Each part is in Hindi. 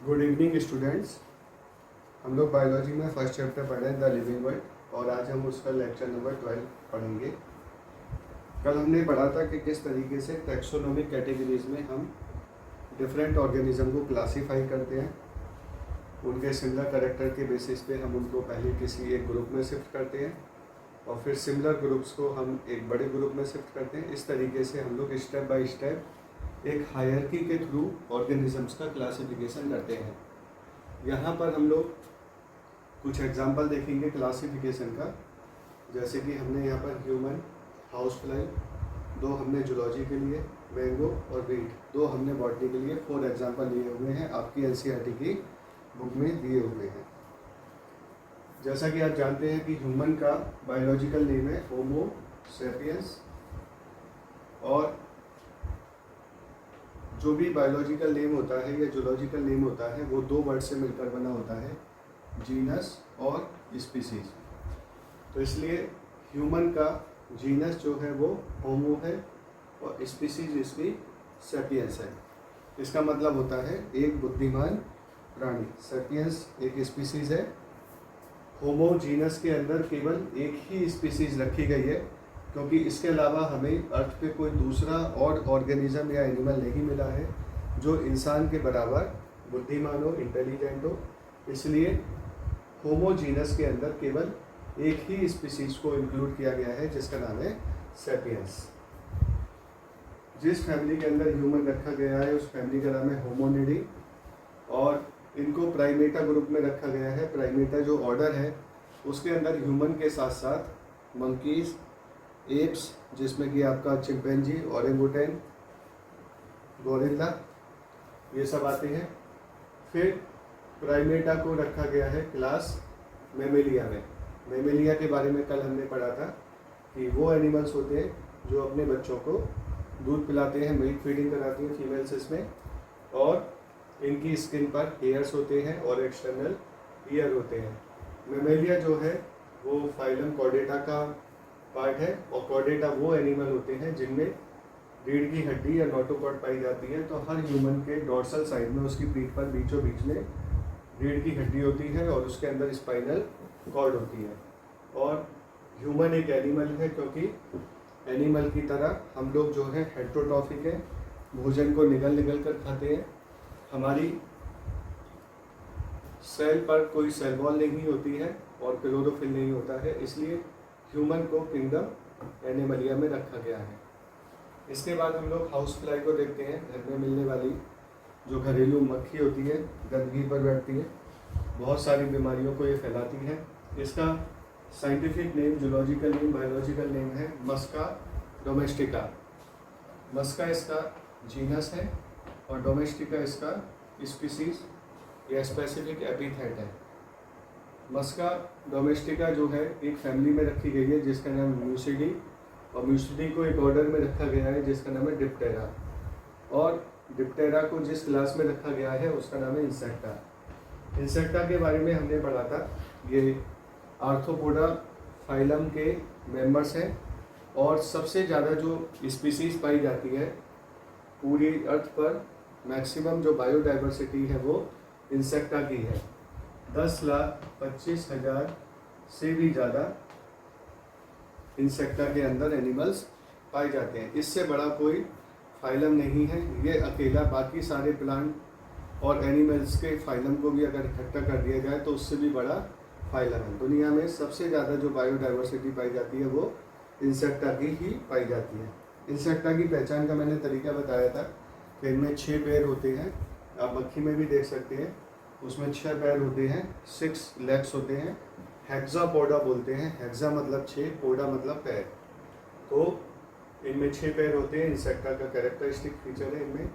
Good evening students. हम लोग बायोलॉजी में फर्स्ट चैप्टर पढ़ रहे हैं द लिविंग वर्ल्ड और आज हम उसका लेक्चर नंबर 12 पढ़ेंगे। कल हमने पढ़ा था कि किस तरीके से टैक्सोनॉमिक कैटेगरीज में हम डिफरेंट ऑर्गेनिज्म को क्लासीफाई करते हैं। उनके सिमिलर कैरेक्टर के बेसिस पे हम उनको पहले किसी एक ग्रुप में शिफ्ट करते हैं और फिर सिमिलर ग्रुप्स को हम एक बड़े ग्रुप में शिफ्ट करते हैं। इस तरीके से हम लोग स्टेप बाय स्टेप एक हायरार्की के थ्रू ऑर्गेनिजम्स का क्लासिफिकेशन करते हैं। यहाँ पर हम लोग कुछ एग्जांपल देखेंगे क्लासिफिकेशन का, जैसे कि हमने यहाँ पर ह्यूमन, हाउस फ्लाई, दो हमने जूलॉजी के लिए, मैंगो और वीट, दो हमने बॉटनी के लिए 4 एग्जांपल लिए हुए हैं, आपकी एनसीईआरटी की बुक में दिए हुए हैं। जैसा कि आप जानते हैं कि ह्यूमन का बायोलॉजिकल नेम है होमो सेपियंस, और जो भी बायोलॉजिकल नेम होता है या जूलॉजिकल नेम होता है वो 2 वर्ड से मिलकर बना होता है, जीनस और स्पीसीज। तो इसलिए ह्यूमन का जीनस जो है वो होमो है और स्पीसीज इसकी सेपियंस है। इसका मतलब होता है एक बुद्धिमान प्राणी। सेपियंस एक स्पीसीज है। होमो जीनस के अंदर केवल एक ही स्पीसीज रखी गई है, क्योंकि इसके अलावा हमें अर्थ पे कोई दूसरा और ऑर्गेनिज्म या एनिमल नहीं मिला है जो इंसान के बराबर बुद्धिमान हो, इंटेलिजेंट हो। इसलिए होमो जीनस के अंदर केवल एक ही स्पीसीज को इंक्लूड किया गया है जिसका नाम है सेपियंस। जिस फैमिली के अंदर ह्यूमन रखा गया है उस फैमिली का नाम है होमोनिडी, और इनको प्राइमेटा ग्रुप में रखा गया है। प्राइमेटा जो ऑर्डर है उसके अंदर ह्यूमन के साथ साथ मंकीज, एप्स जिसमें कि आपका चिंपैंजी, ओरेंगुटेन, गोरिल्ला, ये सब आते हैं। फिर प्राइमेटा को रखा गया है क्लास मेमेलिया में। मेमेलिया के बारे में कल हमने पढ़ा था कि वो एनिमल्स होते हैं जो अपने बच्चों को दूध पिलाते हैं, मिल्क फीडिंग कराती हैं फीमेल्स इसमें, और इनकी स्किन पर हेयर्स होते हैं और एक्सटर्नल ईयर होते हैं। मेमेलिया जो है वो फाइलम कॉर्डेटा का पार्ट है, और कॉर्डेटा वो एनिमल होते हैं जिनमें रीढ़ की हड्डी या नोटोकॉर्ड पाई जाती है। तो हर ह्यूमन के डोर्सल साइड में उसकी पीठ पर बीचों बीच में रीढ़ की हड्डी होती है और उसके अंदर स्पाइनल कॉर्ड होती है। और ह्यूमन एक एनिमल है क्योंकि एनिमल की तरह हम लोग जो है हेट्रोट्रॉफिक है, भोजन को निगल निगल कर खाते हैं। हमारी सेल पर कोई सेल वॉल नहीं होती है और क्लोरोफिल नहीं होता है, इसलिए ह्यूमन को किंगडम एनिमलिया में रखा गया है। इसके बाद हम लोग हाउस फ्लाई को देखते हैं। घर में मिलने वाली जो घरेलू मक्खी होती है, गंदगी पर बैठती है, बहुत सारी बीमारियों को ये फैलाती है। इसका scientific name, zoological name, biological name है मस्का डोमेस्टिका। मस्का इसका जीनस है और डोमेस्टिका इसका स्पीसीज या स्पेसिफिक एपिथेट है। मस्का डोमेस्टिका जो है एक फैमिली में रखी गई है जिसका नाम म्यूसिडी, और म्यूसिडी को एक ऑर्डर में रखा गया है जिसका नाम है डिप्टेरा, और डिप्टेरा को जिस क्लास में रखा गया है उसका नाम है इंसेक्टा। इंसेक्टा के बारे में हमने पढ़ा था, ये आर्थ्रोपोडा फाइलम के मेंबर्स हैं, और सबसे ज़्यादा जो स्पीसीज पाई जाती है पूरी अर्थ पर, मैक्सिमम जो बायोडाइवर्सिटी है वो इंसेक्टा की है। 10,25,000 से भी ज़्यादा इंसेक्टा के अंदर एनिमल्स पाए जाते हैं। इससे बड़ा कोई फाइलम नहीं है ये अकेला। बाकी सारे प्लांट और एनिमल्स के फाइलम को भी अगर इकट्ठा कर दिया जाए तो उससे भी बड़ा फाइलम है। दुनिया में सबसे ज़्यादा जो बायोडाइवर्सिटी पाई जाती है वो इंसेक्टा की ही पाई जाती है। इंसेक्टा की पहचान का मैंने तरीका बताया था कि इनमें 6 पैर होते हैं। आप मक्खी में भी देख सकते हैं, उसमें 6 पैर होते हैं, 6 लेग्स होते हैं। हेक्सापोडा बोलते हैं, हेक्सा मतलब 6, पोडा मतलब पैर। तो इनमें 6 पैर होते हैं। इंसेक्टा का कैरेक्टरिस्टिक फीचर है, इनमें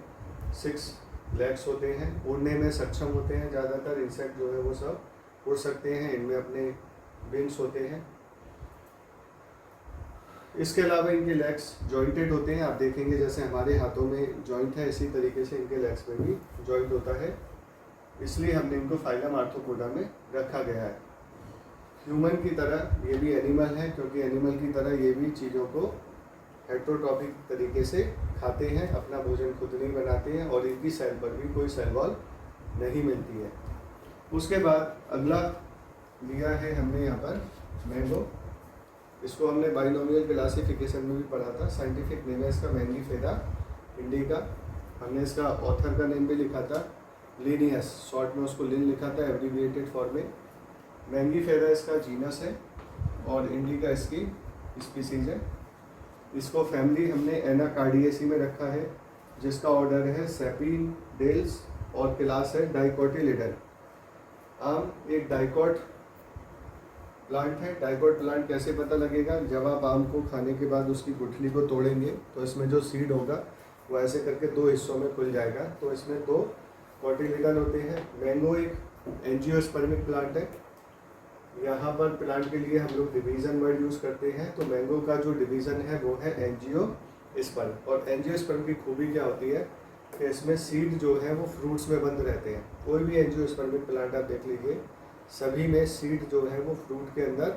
6 लेग्स होते हैं। उड़ने में सक्षम होते हैं, ज़्यादातर इंसेक्ट जो है वो सब उड़ सकते हैं। इनमें अपने विंग्स होते हैं। इसके अलावा इनके लेग्स जॉइंटेड होते हैं। आप देखेंगे जैसे हमारे हाथों में जॉइंट है, इसी तरीके से इनके लेग्स में भी जॉइंट होता है, इसलिए हमने इनको फाइलम आर्थ्रोपोडा में रखा गया है। ह्यूमन की तरह ये भी एनिमल है, क्योंकि एनिमल की तरह ये भी चीज़ों को हेट्रोट्रॉपिक तरीके से खाते हैं, अपना भोजन खुद नहीं बनाते हैं, और इनकी सेल पर भी कोई सेल वॉल नहीं मिलती है। उसके बाद अगला लिया है हमने यहाँ पर मैंगो। इसको हमने बाइनोमियल क्लासिफिकेशन में भी पढ़ा था। साइंटिफिक नेम है इसका मैंगीफेरा इंडिका। हमने इसका ऑथर का नेम भी लिखा था लिनियस, शॉर्ट में उसको लिन लिखा था एब्रीविएटेड फॉर्म में। मैंगीफेरा इसका जीनस है और इंडिका इसकी स्पीसीज है। इसको फैमिली हमने एनाकार्डिएसी में रखा है, जिसका ऑर्डर है सेपिडेल्स और क्लास है डाइकोटिलिडन। आम एक डाइकोट प्लांट है। डाइकोट प्लांट कैसे पता लगेगा? जब आप आम को खाने के बाद उसकी गुठली को तोड़ेंगे तो इसमें जो सीड होगा वो ऐसे करके दो हिस्सों में खुल जाएगा। तो इसमें दो कोटिलिडन होते हैं। मैंगो एक एंजियोस्पर्मिक प्लांट है। यहाँ पर प्लांट के लिए हम लोग डिवीज़न वर्ड यूज़ करते हैं। तो मैंगो का जो डिवीज़न है वो है एंजियोस्पर्म। और एंजियोस्पर्म की खूबी क्या होती है कि इसमें सीड जो है वो फ्रूट्स में बंद रहते हैं। कोई भी एंजियोस्पर्मिक प्लांट आप देख लीजिए, सभी में सीड जो है वो फ्रूट के अंदर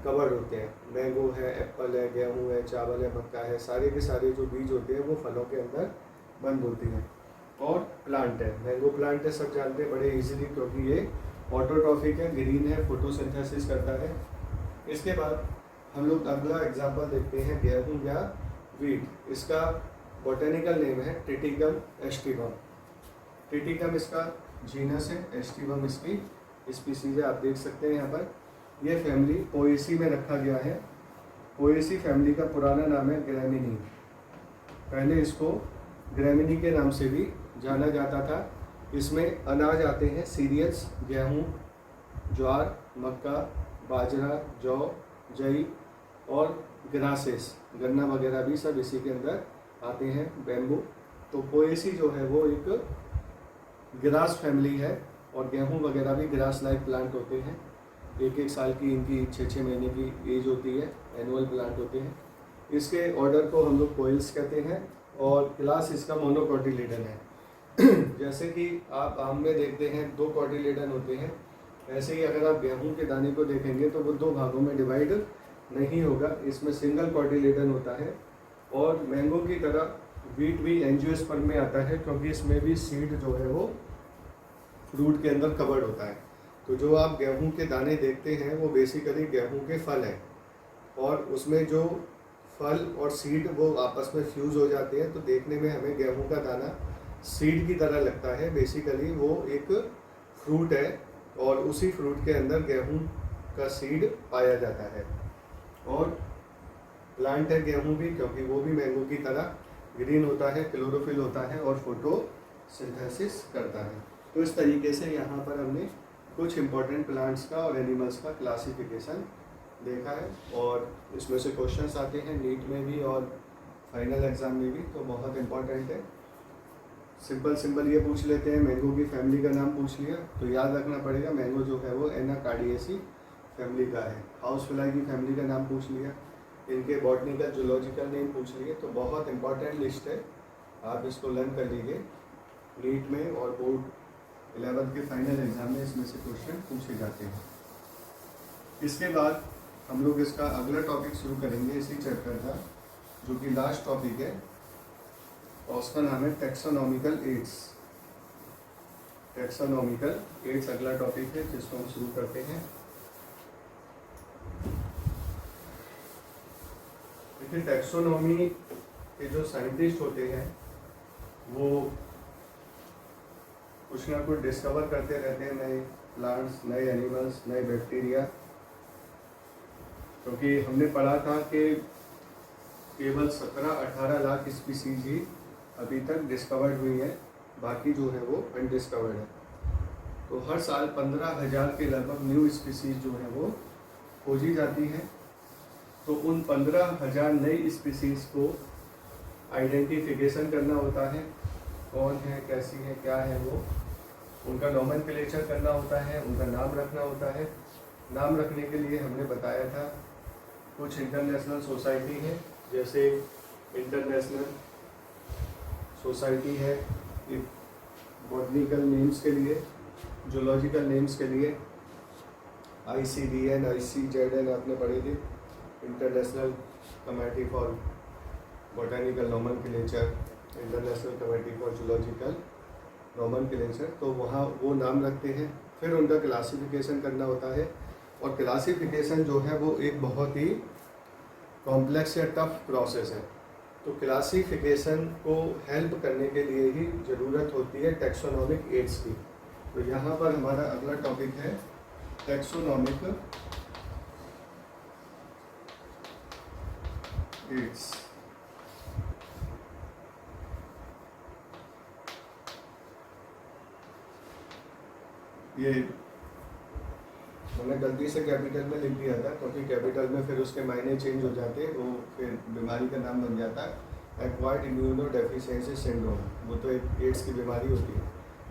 कवर होते हैं। मैंगो है, एप्पल है, गेहूँ है, चावल है, मक्का है, सारे के सारे जो बीज होते हैं वो फलों के अंदर बंद होती हैं। और प्लांट है, मैंगो प्लांट है, सब जानते हैं बड़े इजीली, क्योंकि ये ऑटोट्रॉफिक है, ग्रीन है, फोटोसिंथेसिस करता है। इसके बाद हम लोग अगला एग्जाम्पल देखते हैं गेहूँ या वीट। इसका बॉटेनिकल नेम है ट्रिटिकम एस्टिवम। ट्रिटिकम इसका जीनस है, एस्टिवम इसकी स्पीसीज है। आप देख सकते हैं यहाँ पर ये फैमिली पोएसी में रखा गया है। पोएसी फैमिली का पुराना नाम है ग्रैमिनी। पहले इसको ग्रैमिनी के नाम से भी जाना जाता था। इसमें अनाज आते हैं, सीरियल्स, गेहूँ, ज्वार, मक्का, बाजरा, जौ, जई और ग्रासेस, गन्ना वगैरह भी सब इसी के अंदर आते हैं। बैम्बू। तो पोएसी जो है वो एक ग्रास फैमिली है और गेहूँ वगैरह भी ग्रास लाइक प्लांट होते हैं। एक एक साल की इनकी 6-6 महीने की एज होती है, एनुअल प्लांट होते हैं। इसके ऑर्डर को हम लोग कोइल्स कहते हैं और क्लास इसका मोनोकोटिलिडन है। जैसे कि आप आम में देखते हैं 2 कोटिलिडन होते हैं, ऐसे ही अगर आप गेहूं के दाने को देखेंगे तो वो 2 भागों में डिवाइड नहीं होगा, इसमें सिंगल कोटिलिडन होता है। और मैंगो की तरह वीट भी एंजियोस्पर्म में आता है, क्योंकि इसमें भी सीड जो है वो फ्रूट के अंदर कवर्ड होता है। तो जो आप गेहूं के दाने देखते हैं वो बेसिकली गेहूं के फल हैं, और उसमें जो फल और सीड वो आपस में फ्यूज़ हो जाते हैं। तो देखने में हमें गेहूं का दाना सीड की तरह लगता है। बेसिकली वो एक फ्रूट है और उसी फ्रूट के अंदर गेहूं का सीड पाया जाता है। और प्लांट है गेहूं भी, क्योंकि वो भी मैंगो की तरह ग्रीन होता है, क्लोरोफिल होता है और फोटोसिंथेसिस करता है। तो इस तरीके से यहाँ पर हमने कुछ इम्पोर्टेंट प्लांट्स का और एनिमल्स का क्लासिफिकेशन देखा है, और इसमें से क्वेश्चंस आते हैं नीट में भी और फाइनल एग्जाम में भी, तो बहुत इम्पोर्टेंट है। सिंपल ये पूछ लेते हैं, मैंगो की फैमिली का नाम पूछ लिया तो याद रखना पड़ेगा मैंगो जो है वो एनाकार्डिएसी फैमिली का है। हाउस फ्लाई की फैमिली का नाम पूछ लिया, इनके बॉटनिकल जूलॉजिकल नेम पूछ लिए। तो बहुत इंपॉर्टेंट लिस्ट है, आप इसको लर्न कर लीजिए। नीट में और बोर्ड 11th के फाइनल एग्जाम में इसमें से क्वेश्चन पूछे जाते हैं। इसके बाद हम लोग इसका अगला टॉपिक शुरू करेंगे इसी चैप्टर का, जो कि लास्ट टॉपिक है, और उसका नाम है टैक्सोनॉमिकल एड्स। टैक्सोनॉमिकल एड्स अगला टॉपिक है जिसको हम शुरू करते हैं। देखिए, टैक्सोनॉमी के जो साइंटिस्ट होते हैं वो कुछ ना कुछ डिस्कवर करते रहते हैं, नए प्लांट्स, नए एनिमल्स, नए बैक्टीरिया। क्योंकि हमने पढ़ा था कि केवल 17-18 लाख स्पीसीज ही अभी तक डिस्कवर्ड हुई है, बाकी जो है वो अनडिस्कवर्ड है। तो हर साल 15,000 के लगभग न्यू स्पीसीज जो है वो खोजी जाती हैं। तो उन 15,000 नई स्पीसीज को आइडेंटिफिकेशन करना होता है, कौन है, कैसी है, क्या है वो, उनका नोमेनक्लेचर करना होता है, उनका नाम रखना होता है। नाम रखने के लिए हमने बताया था कुछ इंटरनेशनल सोसाइटी है, जैसे इंटरनेशनल सोसाइटी है बॉटनिकल नेम्स के लिए, जूलॉजिकल नेम्स के लिए, ICDN, ICZN आपने पढ़ी थी, international committee for botanical nomenclature, international committee for zoological Roman cleanser, तो वहाँ वो नाम रखते हैं। फिर उनका क्लासिफिकेशन करना होता है, और क्लासिफिकेशन जो है वो एक बहुत ही कॉम्प्लेक्स या टफ प्रोसेस है। तो क्लासिफिकेशन को हेल्प करने के लिए ही ज़रूरत होती है टैक्सोनॉमिक एड्स की। तो यहाँ पर हमारा अगला टॉपिक है टैक्सोनॉमिक एड्स। ये मैंने गलती से कैपिटल में लिख दिया था, क्योंकि कैपिटल में फिर उसके मायने चेंज हो जाते, वो फिर बीमारी का नाम बन जाता है एक्वायर्ड इम्यूनोडेफिशिएंसी सिंड्रोम। वो तो एक एड्स की बीमारी होती है,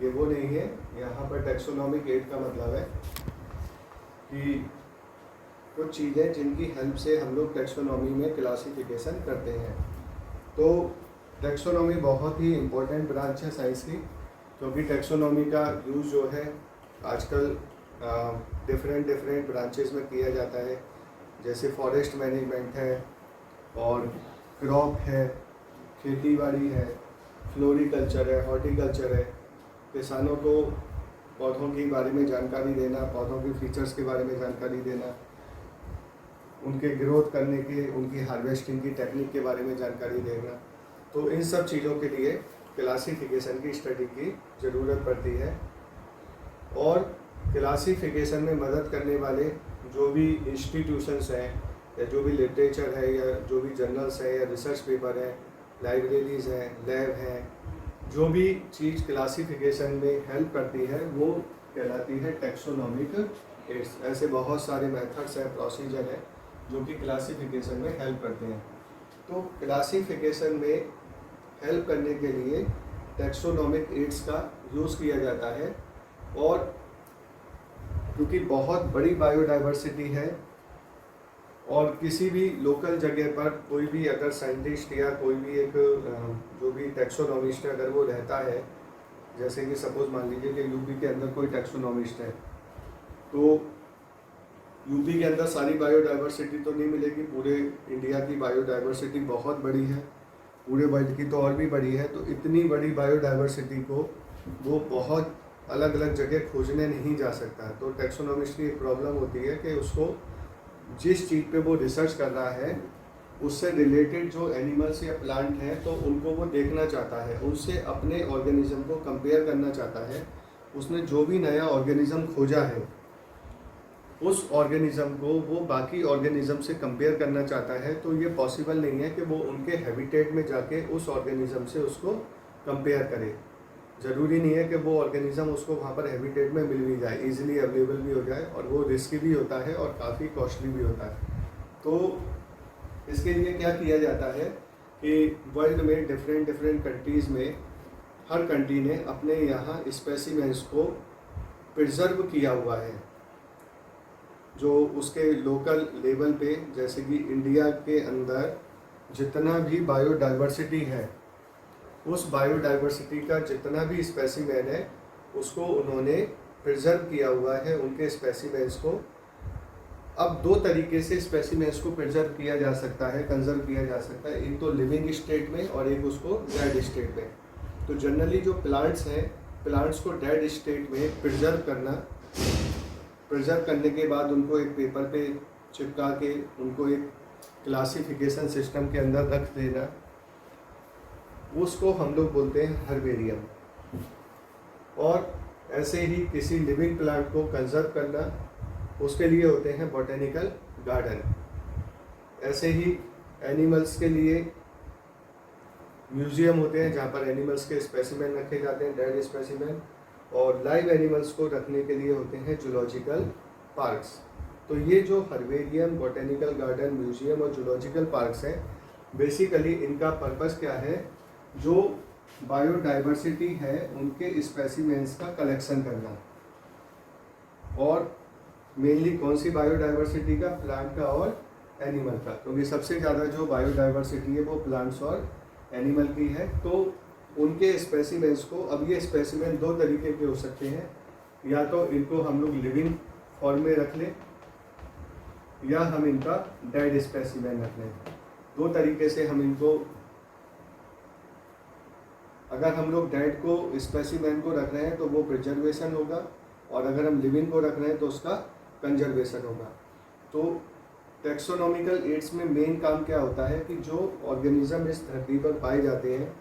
ये वो नहीं है। यहाँ पर टैक्सोनॉमिक एड का मतलब है कि कुछ चीज़ें जिनकी हेल्प से हम लोग टैक्सोनॉमी में क्लासिफिकेशन करते हैं। तो टैक्सोनॉमी बहुत ही इम्पोर्टेंट ब्रांच है साइंस की, क्योंकि टैक्सोनॉमी का यूज़ जो है आजकल डिफरेंट ब्रांचेस में किया जाता है। जैसे फॉरेस्ट मैनेजमेंट है, और क्रॉप है, खेतीबाड़ी है, फ्लोरिकल्चर है, हॉर्टिकल्चर है। किसानों को पौधों के बारे में जानकारी देना, पौधों के फीचर्स के बारे में जानकारी देना, उनके ग्रोथ करने के, उनकी हार्वेस्टिंग की टेक्निक के बारे में जानकारी देना। तो इन सब चीज़ों के लिए क्लासिफिकेशन की स्टडी की ज़रूरत पड़ती है। और क्लासिफिकेशन में मदद करने वाले जो भी इंस्टीट्यूशंस हैं, या जो भी लिटरेचर है, या जो भी जर्नल्स हैं, या रिसर्च पेपर हैं, लाइब्रेरीज़ हैं, लैब हैं, जो भी चीज़ क्लासिफिकेशन में हेल्प करती है वो कहलाती है टैक्सोनॉमिक एड्स। ऐसे बहुत सारे मेथड्स हैं, प्रोसीजर है जो कि क्लासिफिकेशन में हेल्प करते हैं। तो क्लासिफिकेशन में हेल्प करने के लिए टैक्सोनॉमिक एड्स का यूज़ किया जाता है। और क्योंकि बहुत बड़ी बायोडाइवर्सिटी है, और किसी भी लोकल जगह पर कोई भी अगर साइंटिस्ट या कोई भी एक जो भी टैक्सोनॉमिस्ट है अगर वो रहता है, जैसे कि सपोज मान लीजिए कि यूपी के अंदर कोई टैक्सोनॉमिस्ट है, तो यूपी के अंदर सारी बायोडाइवर्सिटी तो नहीं मिलेगी। पूरे इंडिया की बायोडाइवर्सिटी बहुत बड़ी है, पूरे वर्ल्ड की तो और भी बड़ी है। तो इतनी बड़ी बायोडाइवर्सिटी को वो बहुत अलग अलग जगह खोजने नहीं जा सकता। तो टैक्सोनॉमिस्ट की एक प्रॉब्लम होती है कि उसको जिस चीज़ पे वो रिसर्च कर रहा है उससे रिलेटेड जो एनिमल्स या प्लांट हैं तो उनको वो देखना चाहता है, उनसे अपने ऑर्गेनिज्म को कंपेयर करना चाहता है। उसने जो भी नया ऑर्गेनिज्म खोजा है उस ऑर्गेनिज्म को वो बाकी ऑर्गेनिज्म से कंपेयर करना चाहता है। तो ये पॉसिबल नहीं है कि वो उनके हैबिटेट में जाके उस ऑर्गेनिज्म से उसको कंपेयर करे। ज़रूरी नहीं है कि वो ऑर्गेनिज्म उसको वहाँ पर हैबिटेट में मिल भी जाए, इजीली अवेलेबल भी हो जाए, और वो रिस्की भी होता है और काफ़ी कॉस्टली भी होता है। तो इसके लिए क्या किया जाता है कि वर्ल्ड में डिफरेंट कंट्रीज़ में हर कंट्री ने अपने यहाँ स्पेसिमेंस को प्रिजर्व किया हुआ है, जो उसके लोकल लेवल पे, जैसे कि इंडिया के अंदर जितना भी बायोडाइवर्सिटी है उस बायोडाइवर्सिटी का जितना भी स्पेसिमेन है उसको उन्होंने प्रिजर्व किया हुआ है, उनके स्पेसिमेंस को। अब दो तरीके से स्पेसिमेंस को प्रिजर्व किया जा सकता है, कंजर्व किया जा सकता है, एक तो लिविंग स्टेट में और एक उसको डेड स्टेट में। तो जनरली जो प्लांट्स हैं, प्लांट्स को डेड स्टेट में प्रिजर्व करना, प्रिजर्व करने के बाद उनको एक पेपर पे चिपका के उनको एक क्लासिफिकेशन सिस्टम के अंदर रख देना, उसको हम लोग बोलते हैं हर्बेरियम। और ऐसे ही किसी लिविंग प्लांट को कंजर्व करना, उसके लिए होते हैं बॉटेनिकल गार्डन। ऐसे ही एनिमल्स के लिए म्यूजियम होते हैं जहाँ पर एनिमल्स के स्पेसिमेन रखे जाते हैं, डेड स्पेसिमेन। और लाइव एनिमल्स को रखने के लिए होते हैं जूलॉजिकल पार्क्स। तो ये जो हर्बेरियम, बॉटेनिकल गार्डन, म्यूजियम और जूलॉजिकल पार्क्स हैं, बेसिकली इनका पर्पस क्या है, जो बायोडाइवर्सिटी है उनके स्पेसिमेंस का कलेक्शन करना। और मेनली कौन सी बायोडाइवर्सिटी का, प्लांट का और एनिमल का, क्योंकि सबसे ज़्यादा जो बायोडाइवर्सिटी है वो प्लांट्स और एनिमल की है। तो उनके स्पेसिमेंस को, अब ये स्पेसिमेन दो तरीके के हो सकते हैं, या तो इनको हम लोग लिविंग फॉर्म में रख लें या हम इनका डेड स्पेसिमेन रख लें। दो तरीके से हम इनको अगर हम लोग डेड को स्पेसिमेन को रख रहे हैं तो वो प्रिजर्वेशन होगा, और अगर हम लिविंग को रख रहे हैं तो उसका कंजर्वेशन होगा। तो टेक्सोनॉमिकल एड्स में मेन काम क्या होता है कि जो ऑर्गेनिज्म इस धरती पर पाए जाते हैं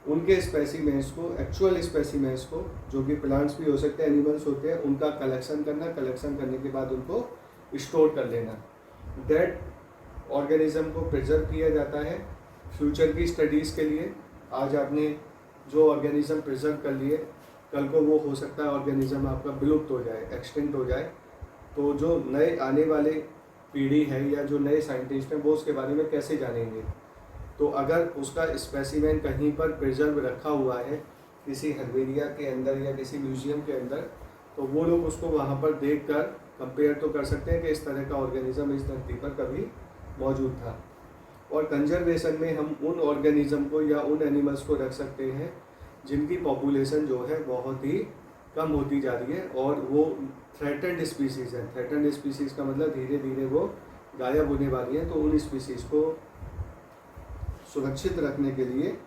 उनके स्पेसिमेंस को, एक्चुअल स्पेसिमेंस को, जो कि प्लांट्स भी हो सकते हैं, एनिमल्स होते हैं, उनका कलेक्शन करना, कलेक्शन करने के बाद उनको स्टोर कर लेना। डेड ऑर्गेनिज्म को प्रिजर्व किया जाता है फ्यूचर की स्टडीज़ के लिए। आज आपने जो ऑर्गेनिज्म प्रिजर्व कर लिए, कल को वो हो सकता है ऑर्गेनिज्म आपका विलुप्त हो जाए, एक्सटिंक्ट हो जाए, तो जो नए आने वाले पीढ़ी है या जो नए साइंटिस्ट हैं वो उसके बारे में कैसे जानेंगे। तो अगर उसका स्पेसिमेन कहीं पर प्रिजर्व रखा हुआ है किसी हर्बेरिया के अंदर या किसी म्यूजियम के अंदर, तो वो लोग उसको वहाँ पर देख कर कंपेयर तो कर सकते हैं कि इस तरह का ऑर्गेनिज्म इस धरती पर कभी मौजूद था। और कंजर्वेशन में हम उन ऑर्गेनिज्म को या उन एनिमल्स को रख सकते हैं जिनकी पॉपुलेशन जो है बहुत ही कम होती जा रही है और वो थ्रेटेंड स्पीसीज़ है। थ्रेटेंड स्पीसीज़ का मतलब धीरे धीरे वो गायब होने वाली है। तो उन स्पीसीज़ को सुरक्षित रखने के लिए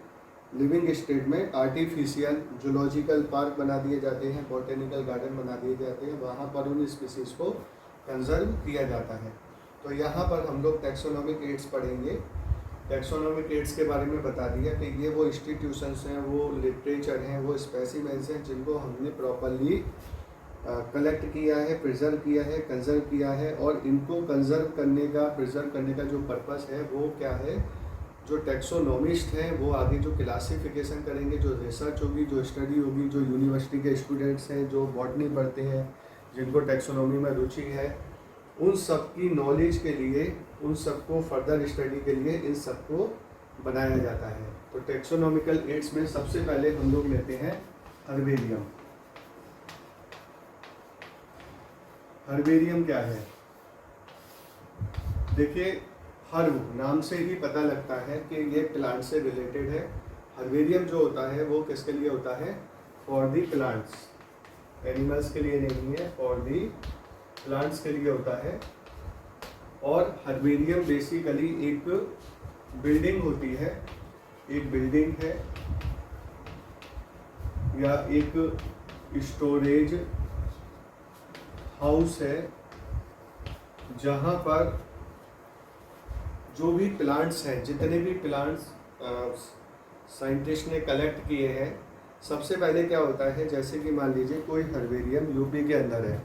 लिविंग स्टेट में आर्टिफिशियल जूलॉजिकल पार्क बना दिए जाते हैं, बॉटेनिकल गार्डन बना दिए जाते हैं, वहाँ पर उन स्पीसीज़ को कंजर्व किया जाता है। तो यहाँ पर हम लोग टैक्सोनॉमिक एड्स पढ़ेंगे। टैक्सोनॉमिक एड्स के बारे में बता दिया कि ये वो इंस्टीट्यूशंस हैं, वो लिटरेचर हैं, वो स्पेसिमेंस हैं जिनको हमने प्रॉपरली कलेक्ट किया है, प्रिजर्व किया है, कंजर्व किया है। और इनको कंजर्व करने का, प्रिजर्व करने का जो पर्पस है वो क्या है, जो टैक्सोनॉमिस्ट हैं वो आगे जो क्लासिफिकेशन करेंगे, जो रिसर्च होगी, जो स्टडी होगी, जो यूनिवर्सिटी के स्टूडेंट्स हैं, जो बॉटनी पढ़ते हैं, जिनको टैक्सोनॉमी में रुचि है, उन सब की नॉलेज के लिए, उन सबको फर्दर स्टडी के लिए इन सबको बनाया जाता है। तो टैक्सोनॉमिकल एड्स में सबसे पहले हम लोग लेते हैं हर्बेरियम। हर्बेरियम क्या है? देखिए, हर्ब नाम से ही पता लगता है कि ये प्लांट से रिलेटेड है। हर्बेरियम जो होता है वो किसके लिए होता है? फॉर दी प्लांट्स, एनिमल्स के लिए नहीं है, फॉर दी प्लांट्स के लिए होता है। और हर्बेरियम बेसिकली एक बिल्डिंग होती है, एक बिल्डिंग है या एक स्टोरेज हाउस है जहाँ पर जो भी प्लांट्स हैं, जितने भी प्लांट्स साइंटिस्ट ने कलेक्ट किए हैं, सबसे पहले क्या होता है, जैसे कि मान लीजिए कोई हर्बेरियम यूपी के अंदर है,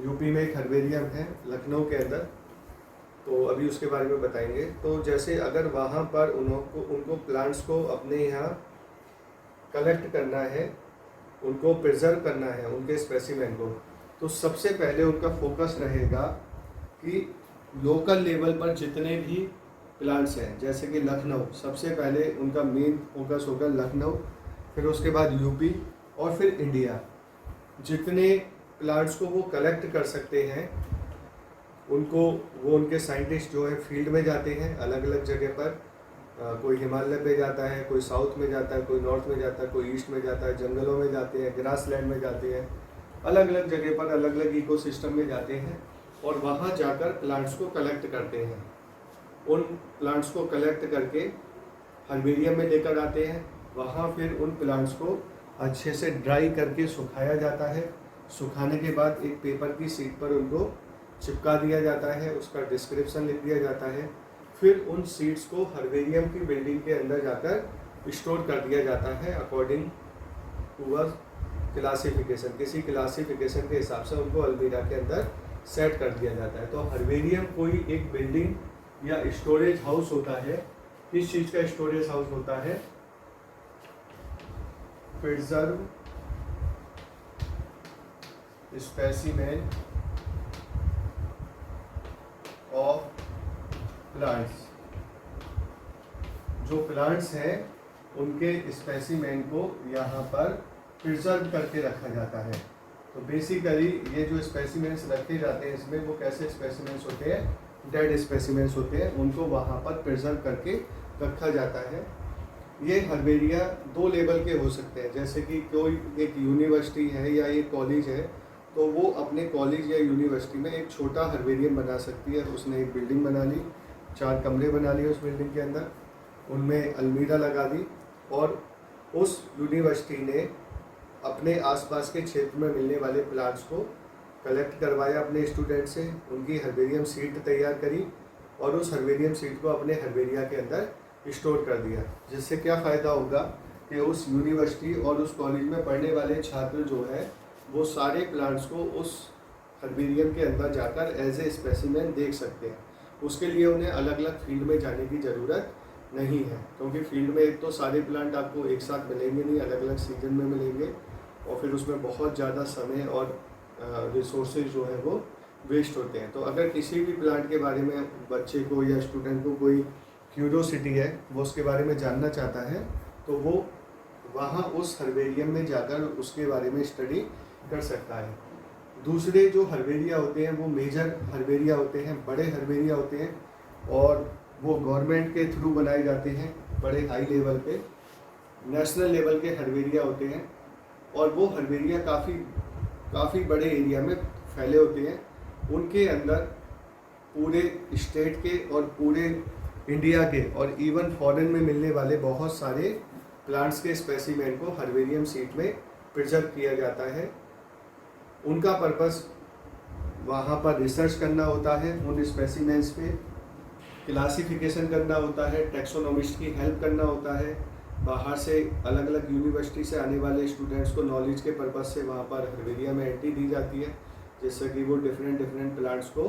यूपी में एक हर्बेरियम है लखनऊ के अंदर, तो अभी उसके बारे में बताएंगे। तो जैसे अगर वहाँ पर उनको प्लांट्स को अपने यहाँ कलेक्ट करना है, उनको प्रिजर्व करना है, उनके स्पेसिमेन को, तो सबसे पहले उनका फोकस रहेगा कि लोकल लेवल पर जितने भी प्लांट्स हैं, जैसे कि लखनऊ, सबसे पहले उनका मेन फोकस होगा लखनऊ, फिर उसके बाद यूपी और फिर इंडिया। जितने प्लांट्स को वो कलेक्ट कर सकते हैं उनको वो उनके साइंटिस्ट जो है फील्ड में जाते हैं अलग अलग जगह पर। कोई हिमालय पे जाता है, कोई साउथ में जाता है, कोई नॉर्थ में जाता है, कोई ईस्ट में जाता है, जंगलों में जाते हैं, ग्रास लैंड में जाते हैं, अलग अलग जगह पर अलग अलग इकोसिस्टम में जाते हैं और वहाँ जाकर प्लांट्स को कलेक्ट करते हैं। उन प्लांट्स को कलेक्ट करके हर्बेरियम में लेकर आते हैं। वहाँ फिर उन प्लांट्स को अच्छे से ड्राई करके सुखाया जाता है। सुखाने के बाद एक पेपर की शीट पर उनको चिपका दिया जाता है, उसका डिस्क्रिप्शन लिख दिया जाता है। फिर उन सीड्स को हर्बेरियम की बिल्डिंग के अंदर जाकर स्टोर कर दिया जाता है अकॉर्डिंग टू अ क्लासिफिकेशन। किसी क्लासिफिकेशन के हिसाब से उनको अलमीरा के अंदर सेट कर दिया जाता है। तो हर्बेरियम कोई एक बिल्डिंग या स्टोरेज हाउस होता है। किस चीज़ का स्टोरेज हाउस होता है? Preserve specimen of plants. जो प्लांट्स हैं उनके स्पेसिमेन को यहाँ पर प्रिजर्व करके रखा जाता है। तो बेसिकली ये जो स्पेसिमेंस रखे जाते हैं इसमें वो कैसे स्पेसिमेंस होते हैं? डेड स्पेसिमेंस होते हैं, उनको वहाँ पर प्रिजर्व करके रखा जाता है। ये हर्बेरिया दो लेवल के हो सकते हैं, जैसे कि कोई एक यूनिवर्सिटी है या एक कॉलेज है तो वो अपने कॉलेज या यूनिवर्सिटी में एक छोटा हर्बेरियम बना सकती है। उसने एक बिल्डिंग बना ली, 4 कमरे बना लिए उस बिल्डिंग के अंदर, उनमें अलमीरा लगा दी और उस यूनिवर्सिटी ने अपने आसपास के क्षेत्र में मिलने वाले प्लांट्स को कलेक्ट करवाया अपने स्टूडेंट से, उनकी हर्बेरियम सीट तैयार करी और उस हर्बेरियम सीट को अपने हर्बेरिया के अंदर स्टोर कर दिया। जिससे क्या फ़ायदा होगा कि उस यूनिवर्सिटी और उस कॉलेज में पढ़ने वाले छात्र जो है वो सारे प्लांट्स को उस हर्बेरियम के अंदर जाकर एज ए स्पेसिमेन देख सकते हैं। उसके लिए उन्हें अलग अलग फील्ड में जाने की ज़रूरत नहीं है, क्योंकि फील्ड में एक तो सारे प्लांट आपको एक साथ मिलेंगे नहीं, अलग अलग सीजन में मिलेंगे और फिर उसमें बहुत ज़्यादा समय और रिसोर्सेज जो है वो वेस्ट होते हैं। तो अगर किसी भी प्लांट के बारे में बच्चे को या स्टूडेंट को कोई क्यूरियोसिटी है, वो उसके बारे में जानना चाहता है, तो वो वहाँ उस हर्बेरियम में जाकर उसके बारे में स्टडी कर सकता है। दूसरे जो हर्बेरिया होते हैं वो मेजर हर्बेरिया होते हैं, बड़े हर्बेरिया होते हैं और वो गवर्नमेंट के थ्रू बनाए जाते हैं, बड़े हाई लेवल पे नेशनल लेवल के हर्बेरिया होते हैं और वो हर्बेरिया काफ़ी बड़े एरिया में फैले होते हैं। उनके अंदर पूरे स्टेट के और पूरे इंडिया के और इवन फॉरेन में मिलने वाले बहुत सारे प्लांट्स के स्पेसिमेन को हर्बेरियम सीट में प्रिजर्व किया जाता है। उनका पर्पस वहाँ पर रिसर्च करना होता है, उन स्पेसिमेंस पे क्लासिफिकेशन करना होता है, टैक्सोनॉमिस्ट की हेल्प करना होता है, बाहर से अलग अलग यूनिवर्सिटी से आने वाले स्टूडेंट्स को नॉलेज के पर्पस से वहाँ पर हर्बेरिया में एंट्री दी जाती है, जिससे कि वो डिफरेंट प्लांट्स को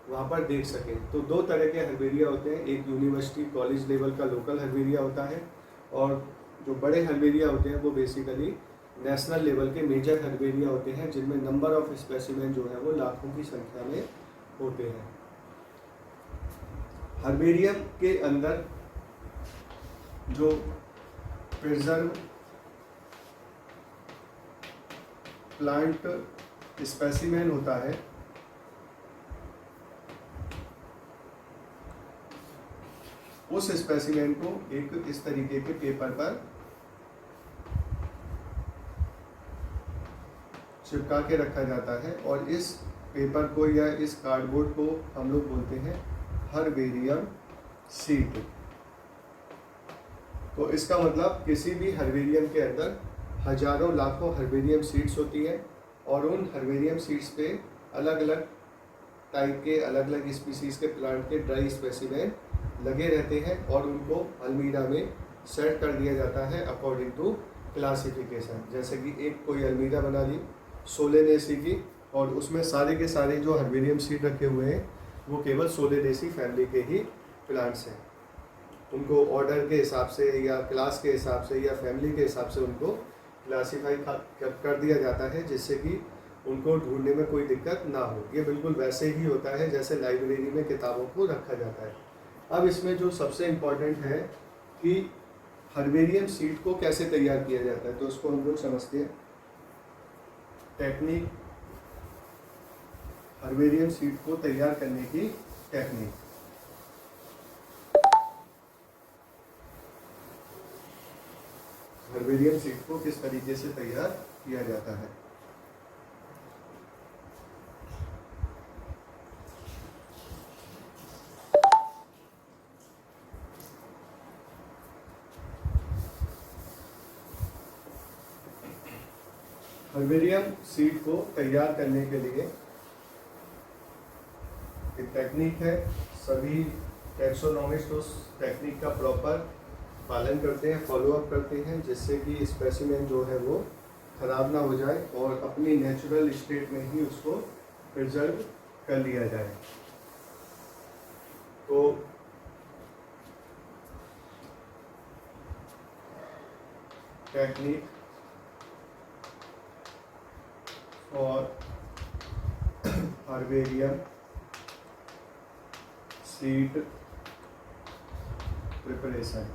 वहाँ पर देख सकें। तो दो तरह के हर्बेरिया होते हैं, एक यूनिवर्सिटी कॉलेज लेवल का लोकल हर्बेरिया होता है और जो बड़े हर्बेरिया होते हैं वो बेसिकली नेशनल लेवल के मेजर हर्बेरिया होते हैं, जिनमें नंबर ऑफ स्पेसिमेन जो है वो लाखों की संख्या में होते हैं। हर्बेरियम के अंदर जो प्रिजर्व प्लांट स्पेसिमेन होता है उस स्पेसिमेन को एक इस तरीके के पेपर पर चिपका के रखा जाता है और इस पेपर को या इस कार्डबोर्ड को हम लोग बोलते हैं हर्बेरियम सीट। तो इसका मतलब किसी भी हर्बेरियम के अंदर हजारों लाखों हर्बेरियम सीड्स होती हैं और उन हर्बेरियम सीड्स पे अलग अलग टाइप के अलग अलग स्पीसीज़ के प्लांट के ड्राई स्पेसिमेन लगे रहते हैं और उनको अलमीरा में सेट कर दिया जाता है अकॉर्डिंग टू क्लासिफिकेशन। जैसे कि एक कोई अलमीरा बना ली सोलेनेसी की और उसमें सारे के सारे जो हर्बेरियम सीड रखे हुए हैं वो केवल सोलेनेसी फैमिली के ही प्लांट्स हैं। उनको ऑर्डर के हिसाब से या क्लास के हिसाब से या फैमिली के हिसाब से उनको क्लासीफाई कर दिया जाता है, जिससे कि उनको ढूंढने में कोई दिक्कत ना हो। ये बिल्कुल वैसे ही होता है जैसे लाइब्रेरी में किताबों को रखा जाता है। अब इसमें जो सबसे इम्पोर्टेंट है कि हर्बेरियम सीड को कैसे तैयार किया जाता है, तो उसको हम लोग समझते हैं टेक्निक, हर्बेरियम सीड को तैयार करने की टेक्निक। हर्बेरियम सीड को किस तरीके से तैयार किया जाता है। हर्बेरियम सीड को तैयार करने के लिए एक टेक्निक है। सभी टैक्सोनॉमिस्ट उस टेक्निक का प्रॉपर पालन करते हैं, फॉलोअप करते हैं, जिससे कि स्पेसिमेन जो है वो ख़राब ना हो जाए और अपनी नेचुरल स्टेट में ही उसको प्रिजर्व कर लिया जाए। तो टेक्निक और herbarium seed preparation.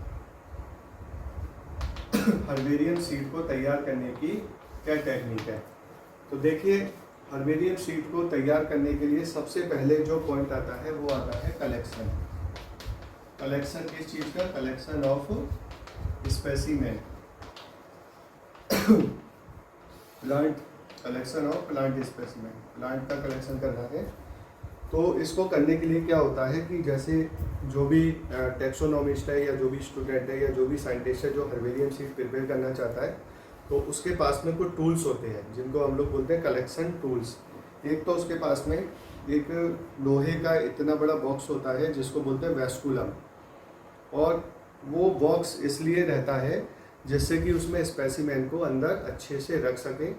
Herbarium seed को तैयार करने की क्या टेक्निक है, तो देखिए हर्बेरियम सीड को तैयार करने के लिए सबसे पहले जो पॉइंट आता है वो आता है कलेक्शन। कलेक्शन किस चीज़ का? Collection of specimen, plant, collection of plant specimen. Plant का कलेक्शन करना है तो इसको करने के लिए क्या होता है कि जैसे जो भी टैक्सोनॉमिस्ट है या जो भी स्टूडेंट है या जो भी साइंटिस्ट है जो हर्बेरियम सीड प्रिपेयर करना चाहता है, तो उसके पास में कुछ टूल्स होते हैं जिनको हम लोग बोलते हैं कलेक्शन टूल्स। एक तो उसके पास में एक लोहे का इतना बड़ा बॉक्स होता है जिसको बोलते हैं वैस्कुलम, और वो बॉक्स इसलिए रहता है जिससे कि उसमें स्पेसिमेन को अंदर अच्छे से रख सकें।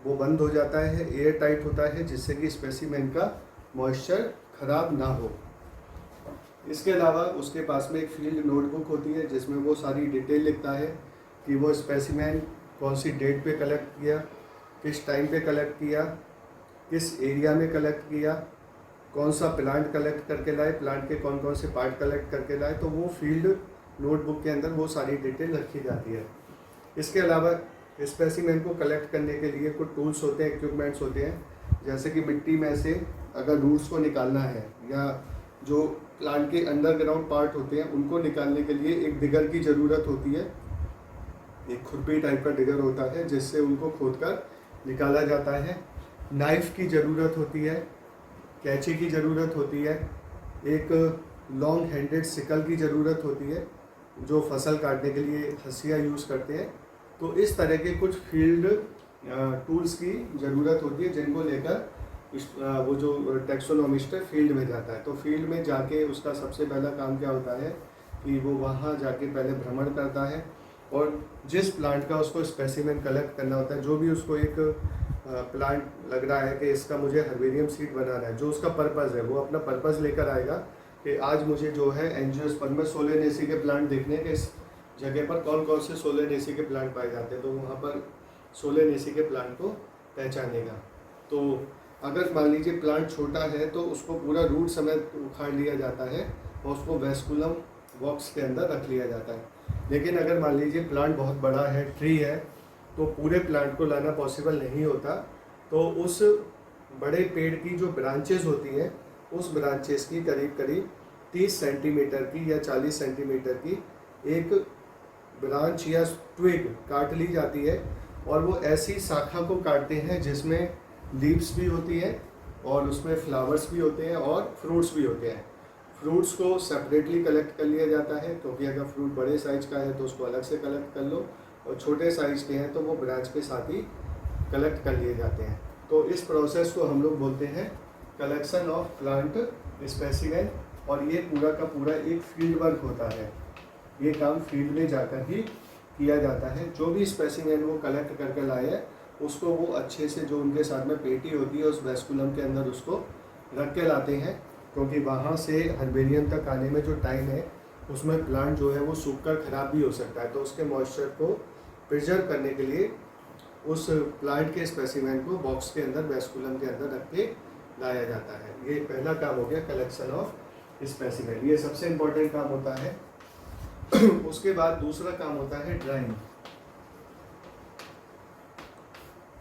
वो बंद हो जाता है, एयर टाइट होता है, जिससे कि स्पेसिमेन का मॉइस्चर खराब ना हो। इसके अलावा उसके पास में एक फील्ड नोटबुक होती है जिसमें वो सारी डिटेल लिखता है कि वो स्पेसिमेन कौन सी डेट पे कलेक्ट किया, किस टाइम पे कलेक्ट किया, किस एरिया में कलेक्ट किया, कौन सा प्लांट कलेक्ट करके लाए, प्लांट के कौन कौन से पार्ट कलेक्ट करके लाए। तो वो फील्ड नोटबुक के अंदर वो सारी डिटेल रखी जाती है। इसके अलावा स्पेसिमेन को कलेक्ट करने के लिए कुछ टूल्स होते हैं, इक्विपमेंट्स होते हैं, जैसे कि मिट्टी में से अगर रूट्स को निकालना है या जो प्लांट के अंडरग्राउंड पार्ट होते हैं उनको निकालने के लिए एक डिगर की ज़रूरत होती है। एक खुरपी टाइप का डिगर होता है जिससे उनको खोदकर निकाला जाता है। नाइफ़ की ज़रूरत होती है, कैंची की ज़रूरत होती है, एक लॉन्ग हैंडेड सिकल की ज़रूरत होती है जो फसल काटने के लिए हंसिया यूज़ करते हैं। तो इस तरह के कुछ फील्ड टूल्स की ज़रूरत होती है जिनको लेकर वो जो टैक्सोनॉमिस्ट है फील्ड में जाता है। तो फील्ड में जाके उसका सबसे पहला काम क्या होता है कि वो वहाँ जाके पहले भ्रमण करता है और जिस प्लांट का उसको स्पेसिमेन कलेक्ट करना होता है, जो भी उसको एक प्लांट लग रहा है कि इसका मुझे हर्बेरियम सीड बनाना है, जो उसका पर्पज़ है वो अपना पर्पज़ लेकर आएगा कि आज मुझे जो है एंजियोस्पर्मस सोलेनेसी के प्लांट देखने के इस जगह पर कौन कौन से सोलेनेसी के प्लांट पाए जाते हैं, तो वहाँ पर सोलेनेसी के प्लांट को पहचानेगा। तो अगर मान लीजिए प्लांट छोटा है तो उसको पूरा रूट समेत उखाड़ लिया जाता है और उसको वैस्कुलम बॉक्स के अंदर रख लिया जाता है। लेकिन अगर मान लीजिए प्लांट बहुत बड़ा है, ट्री है, तो पूरे प्लांट को लाना पॉसिबल नहीं होता। तो उस बड़े पेड़ की जो ब्रांचेस होती हैं उस ब्रांचेस की करीब करीब 30 सेंटीमीटर की या 40 सेंटीमीटर की एक ब्रांच या ट्विग काट ली जाती है और वो ऐसी शाखा को काटते हैं जिसमें लीव्स भी होती है और उसमें फ्लावर्स भी होते हैं और फ्रूट्स भी होते हैं। फ्रूट्स को सेपरेटली कलेक्ट कर लिया जाता है क्योंकि अगर फ्रूट बड़े साइज का है तो उसको अलग से कलेक्ट कर लो, और छोटे साइज के हैं तो वो ब्रांच के साथ ही कलेक्ट कर लिए जाते हैं। तो इस प्रोसेस को हम लोग बोलते हैं कलेक्शन ऑफ प्लांट स्पेसिमेन, और ये पूरा का पूरा एक फील्ड वर्क होता है। ये काम फील्ड में जाकर ही किया जाता है। जो भी स्पेसिमेन वो कलेक्ट करके लाए हैं उसको वो अच्छे से, जो उनके साथ में पेटी होती है उस वैस्कुलम के अंदर उसको रख के लाते हैं, क्योंकि वहाँ से हर्बेरियम तक आने में जो टाइम है उसमें प्लांट जो है वो सूखकर ख़राब भी हो सकता है। तो उसके मॉइस्चर को प्रिजर्व करने के लिए उस प्लांट के स्पेसिमेन को बॉक्स के अंदर वैस्कुलम के अंदर रख के लाया जाता है। ये पहला काम हो गया कलेक्शन ऑफ स्पेसिमेन, ये सबसे इम्पोर्टेंट काम होता है। उसके बाद दूसरा काम होता है ड्राइंग।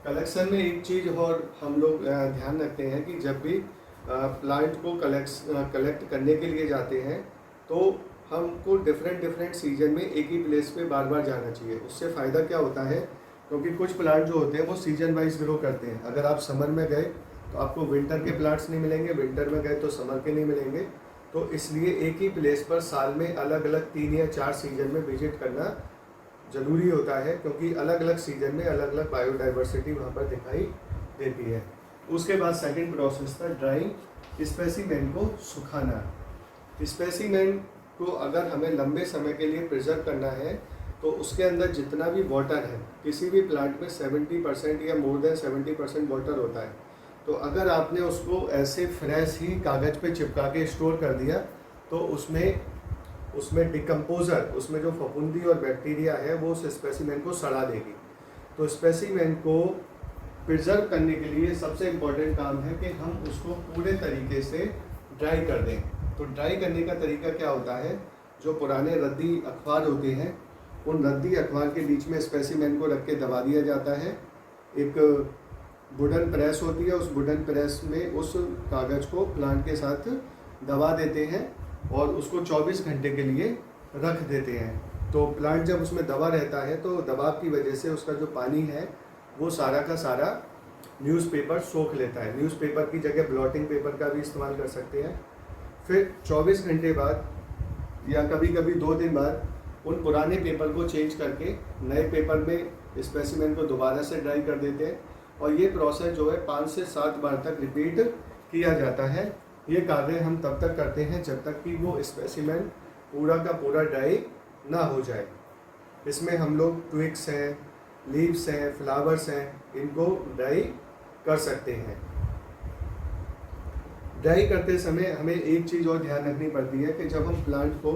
कलेक्शन में एक चीज़ और हम लोग ध्यान रखते हैं कि जब भी प्लांट को कलेक्ट करने के लिए जाते हैं तो हमको डिफरेंट सीजन में एक ही प्लेस पे बार बार जाना चाहिए। उससे फ़ायदा क्या होता है, क्योंकि कुछ प्लांट जो होते हैं वो सीजन वाइज ग्रो करते हैं। अगर आप समर में गए तो आपको विंटर के प्लांट्स नहीं मिलेंगे, विंटर में गए तो समर के नहीं मिलेंगे। तो इसलिए एक ही प्लेस पर साल में अलग अलग 3 या 4 सीजन में विजिट करना ज़रूरी होता है, क्योंकि अलग अलग सीजन में अलग अलग बायोडाइवर्सिटी वहाँ पर दिखाई देती है। उसके बाद सेकंड प्रोसेस था ड्राइंग, स्पेसिमेन को सुखाना। स्पेसिमेन को अगर हमें लंबे समय के लिए प्रिजर्व करना है तो उसके अंदर जितना भी वाटर है, किसी भी प्लांट में 70% या मोर देन 70% वाटर होता है। तो अगर आपने उसको ऐसे फ्रेश ही कागज़ पे चिपका के स्टोर कर दिया तो उसमें डिकम्पोज़र, उसमें जो फफूंदी और बैक्टीरिया है वो उस स्पेसिमेन को सड़ा देगी। तो स्पेसिमेन को प्रिजर्व करने के लिए सबसे इम्पोर्टेंट काम है कि हम उसको पूरे तरीके से ड्राई कर दें। तो ड्राई करने का तरीका क्या होता है, जो पुराने रद्दी अखबार होते हैं उन रद्दी अखबार के बीच में स्पेसिमेन को रख के दबा दिया जाता है। एक वुडन प्रेस होती है, उस वुडन प्रेस में उस कागज़ को प्लांट के साथ दबा देते हैं और उसको 24 घंटे के लिए रख देते हैं। तो प्लांट जब उसमें दबा रहता है तो दबाव की वजह से उसका जो पानी है वो सारा का सारा न्यूज़पेपर सोख लेता है। न्यूज़पेपर की जगह ब्लॉटिंग पेपर का भी इस्तेमाल कर सकते हैं। फिर 24 घंटे बाद या कभी कभी 2 दिन बाद उन पुराने पेपर को चेंज करके नए पेपर में स्पेसिमेन को दोबारा से ड्राई कर देते हैं और ये प्रोसेस जो है 5 से 7 बार तक रिपीट किया जाता है। ये कार्य हम तब तक करते हैं जब तक कि वो स्पेसिमेन पूरा का पूरा ड्राई ना हो जाए। इसमें हम लोग ट्विग्स हैं, लीव्स हैं, फ्लावर्स हैं, इनको ड्राई कर सकते हैं। ड्राई करते समय हमें एक चीज़ और ध्यान रखनी पड़ती है कि जब हम प्लांट को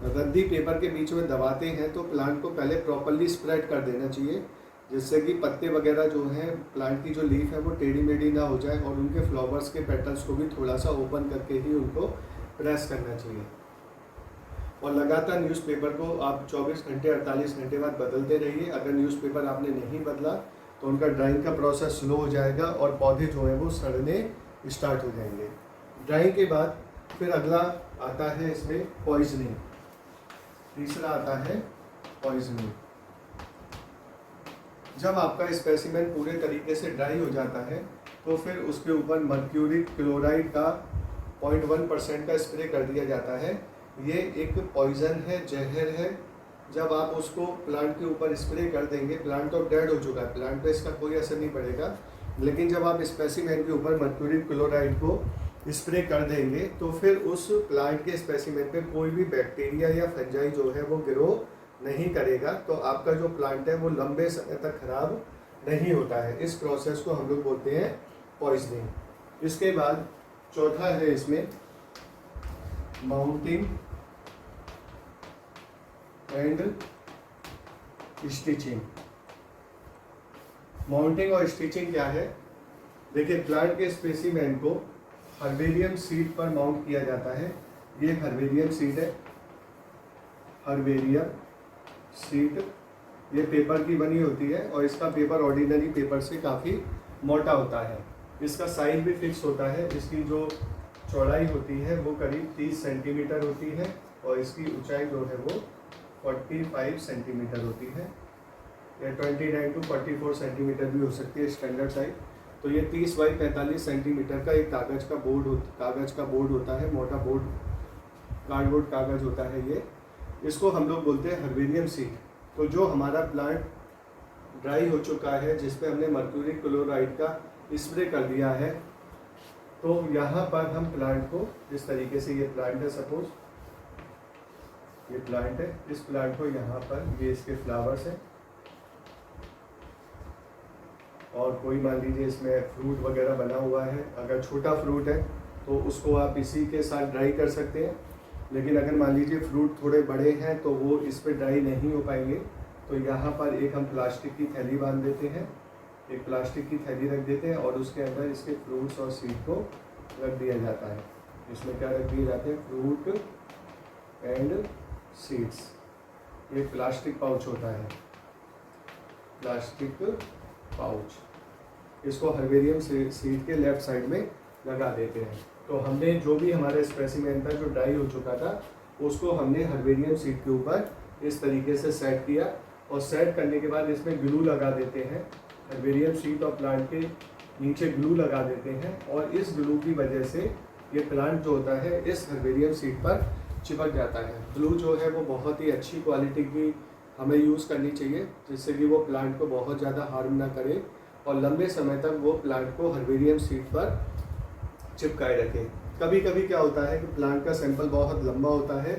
रद्दी पेपर के बीच में दबाते हैं तो प्लांट को पहले प्रॉपरली स्प्रेड कर देना चाहिए, जिससे कि पत्ते वगैरह जो हैं, प्लांट की जो लीफ है वो टेढ़ी मेढ़ी ना हो जाए, और उनके फ्लावर्स के पेटल्स को भी थोड़ा सा ओपन करके ही उनको प्रेस करना चाहिए। और लगातार न्यूज़पेपर को आप 24 घंटे 48 घंटे बाद बदलते रहिए। अगर न्यूज़पेपर आपने नहीं बदला तो उनका ड्राइंग का प्रोसेस स्लो हो जाएगा और पौधे जो हैं वो सड़ने स्टार्ट हो जाएंगे। ड्राइंग के बाद फिर अगला आता है इसमें पॉइजनिंग। तीसरा आता है पॉइजनिंग। जब आपका स्पेसिमेन पूरे तरीके से ड्राई हो जाता है तो फिर उसके ऊपर मर्क्यूरी क्लोराइड का 0.1% का स्प्रे कर दिया जाता है। ये एक पॉइजन है, जहर है। जब आप उसको प्लांट के ऊपर स्प्रे कर देंगे, प्लांट तो डेड हो चुका है, प्लांट पे इसका कोई असर नहीं पड़ेगा, लेकिन जब आप स्पेसिमेन के ऊपर मर्क्यूरी क्लोराइड को स्प्रे कर देंगे तो फिर उस प्लांट के स्पेसिमेन पे कोई भी बैक्टीरिया या फंजाई जो है वो ग्रो नहीं करेगा। तो आपका जो प्लांट है वो लंबे समय तक खराब नहीं होता है। इस प्रोसेस को हम लोग बोलते हैं पॉइजनिंग। इसके बाद चौथा है इसमें माउंटिंग एंड स्टिचिंग। माउंटिंग और स्टिचिंग क्या है? देखिए, प्लांट के स्पेसिमेन को हर्बेरियम सीड पर माउंट किया जाता है। ये हर्बेरियम सीड है, हर्बेरियम सीड। ये पेपर की बनी होती है और इसका पेपर ऑर्डिनरी पेपर से काफ़ी मोटा होता है। इसका साइज भी फिक्स होता है। इसकी जो चौड़ाई होती है वो करीब 30 सेंटीमीटर होती है और इसकी ऊंचाई जो है वो 45 सेंटीमीटर होती है, या 29 to 44 सेंटीमीटर भी हो सकती है स्टैंडर्ड साइज। तो ये 30 बाई 45 सेंटीमीटर का एक कागज़ का बोर्ड होता है, मोटा बोर्ड, कार्डबोर्ड कागज़ होता है ये। इसको हम लोग बोलते हैं हर्बेरियम सीड। तो जो हमारा प्लांट ड्राई हो चुका है, जिस पे हमने मर्क्यूरी क्लोराइड का स्प्रे कर दिया है, तो यहाँ पर हम प्लांट को इस तरीके से, ये प्लांट है, सपोज ये प्लांट है, इस प्लांट को यहाँ पर, ये इसके फ्लावर्स हैं, और कोई मान लीजिए इसमें फ्रूट वगैरह बना हुआ है। अगर छोटा फ्रूट है तो उसको आप इसी के साथ ड्राई कर सकते हैं, लेकिन अगर मान लीजिए फ्रूट थोड़े बड़े हैं तो वो इस पर ड्राई नहीं हो पाएंगे। तो यहाँ पर एक हम प्लास्टिक की थैली बांध देते हैं, एक प्लास्टिक की थैली रख देते हैं और उसके अंदर इसके फ्रूट्स और सीड को रख दिया जाता है। इसमें क्या रख दिए जाते हैं? Fruit and seeds. ये प्लास्टिक पाउच होता है, प्लास्टिक पाउच। इसको हर्बेरियम सीड के लेफ्ट साइड में लगा देते हैं। तो हमने जो भी हमारा स्पेसिमेन था जो ड्राई हो चुका था, उसको हमने हर्बेरियम सीड के ऊपर इस तरीके से सेट किया, और सेट करने के बाद इसमें ग्लू लगा देते हैं। हर्बेरियम सीड और प्लांट के नीचे ग्लू लगा देते हैं, और इस ग्लू की वजह से ये प्लांट जो होता है इस हर्बेरियम सीड पर चिपक जाता है। ग्लू जो है वो बहुत ही अच्छी क्वालिटी की हमें यूज़ करनी चाहिए, जिससे कि वो प्लांट को बहुत ज़्यादा हार्म ना करे और लंबे समय तक वो प्लांट को हर्बेरियम सीड पर चिपकाए रखे। कभी कभी क्या होता है कि प्लांट का सैंपल बहुत लंबा होता है,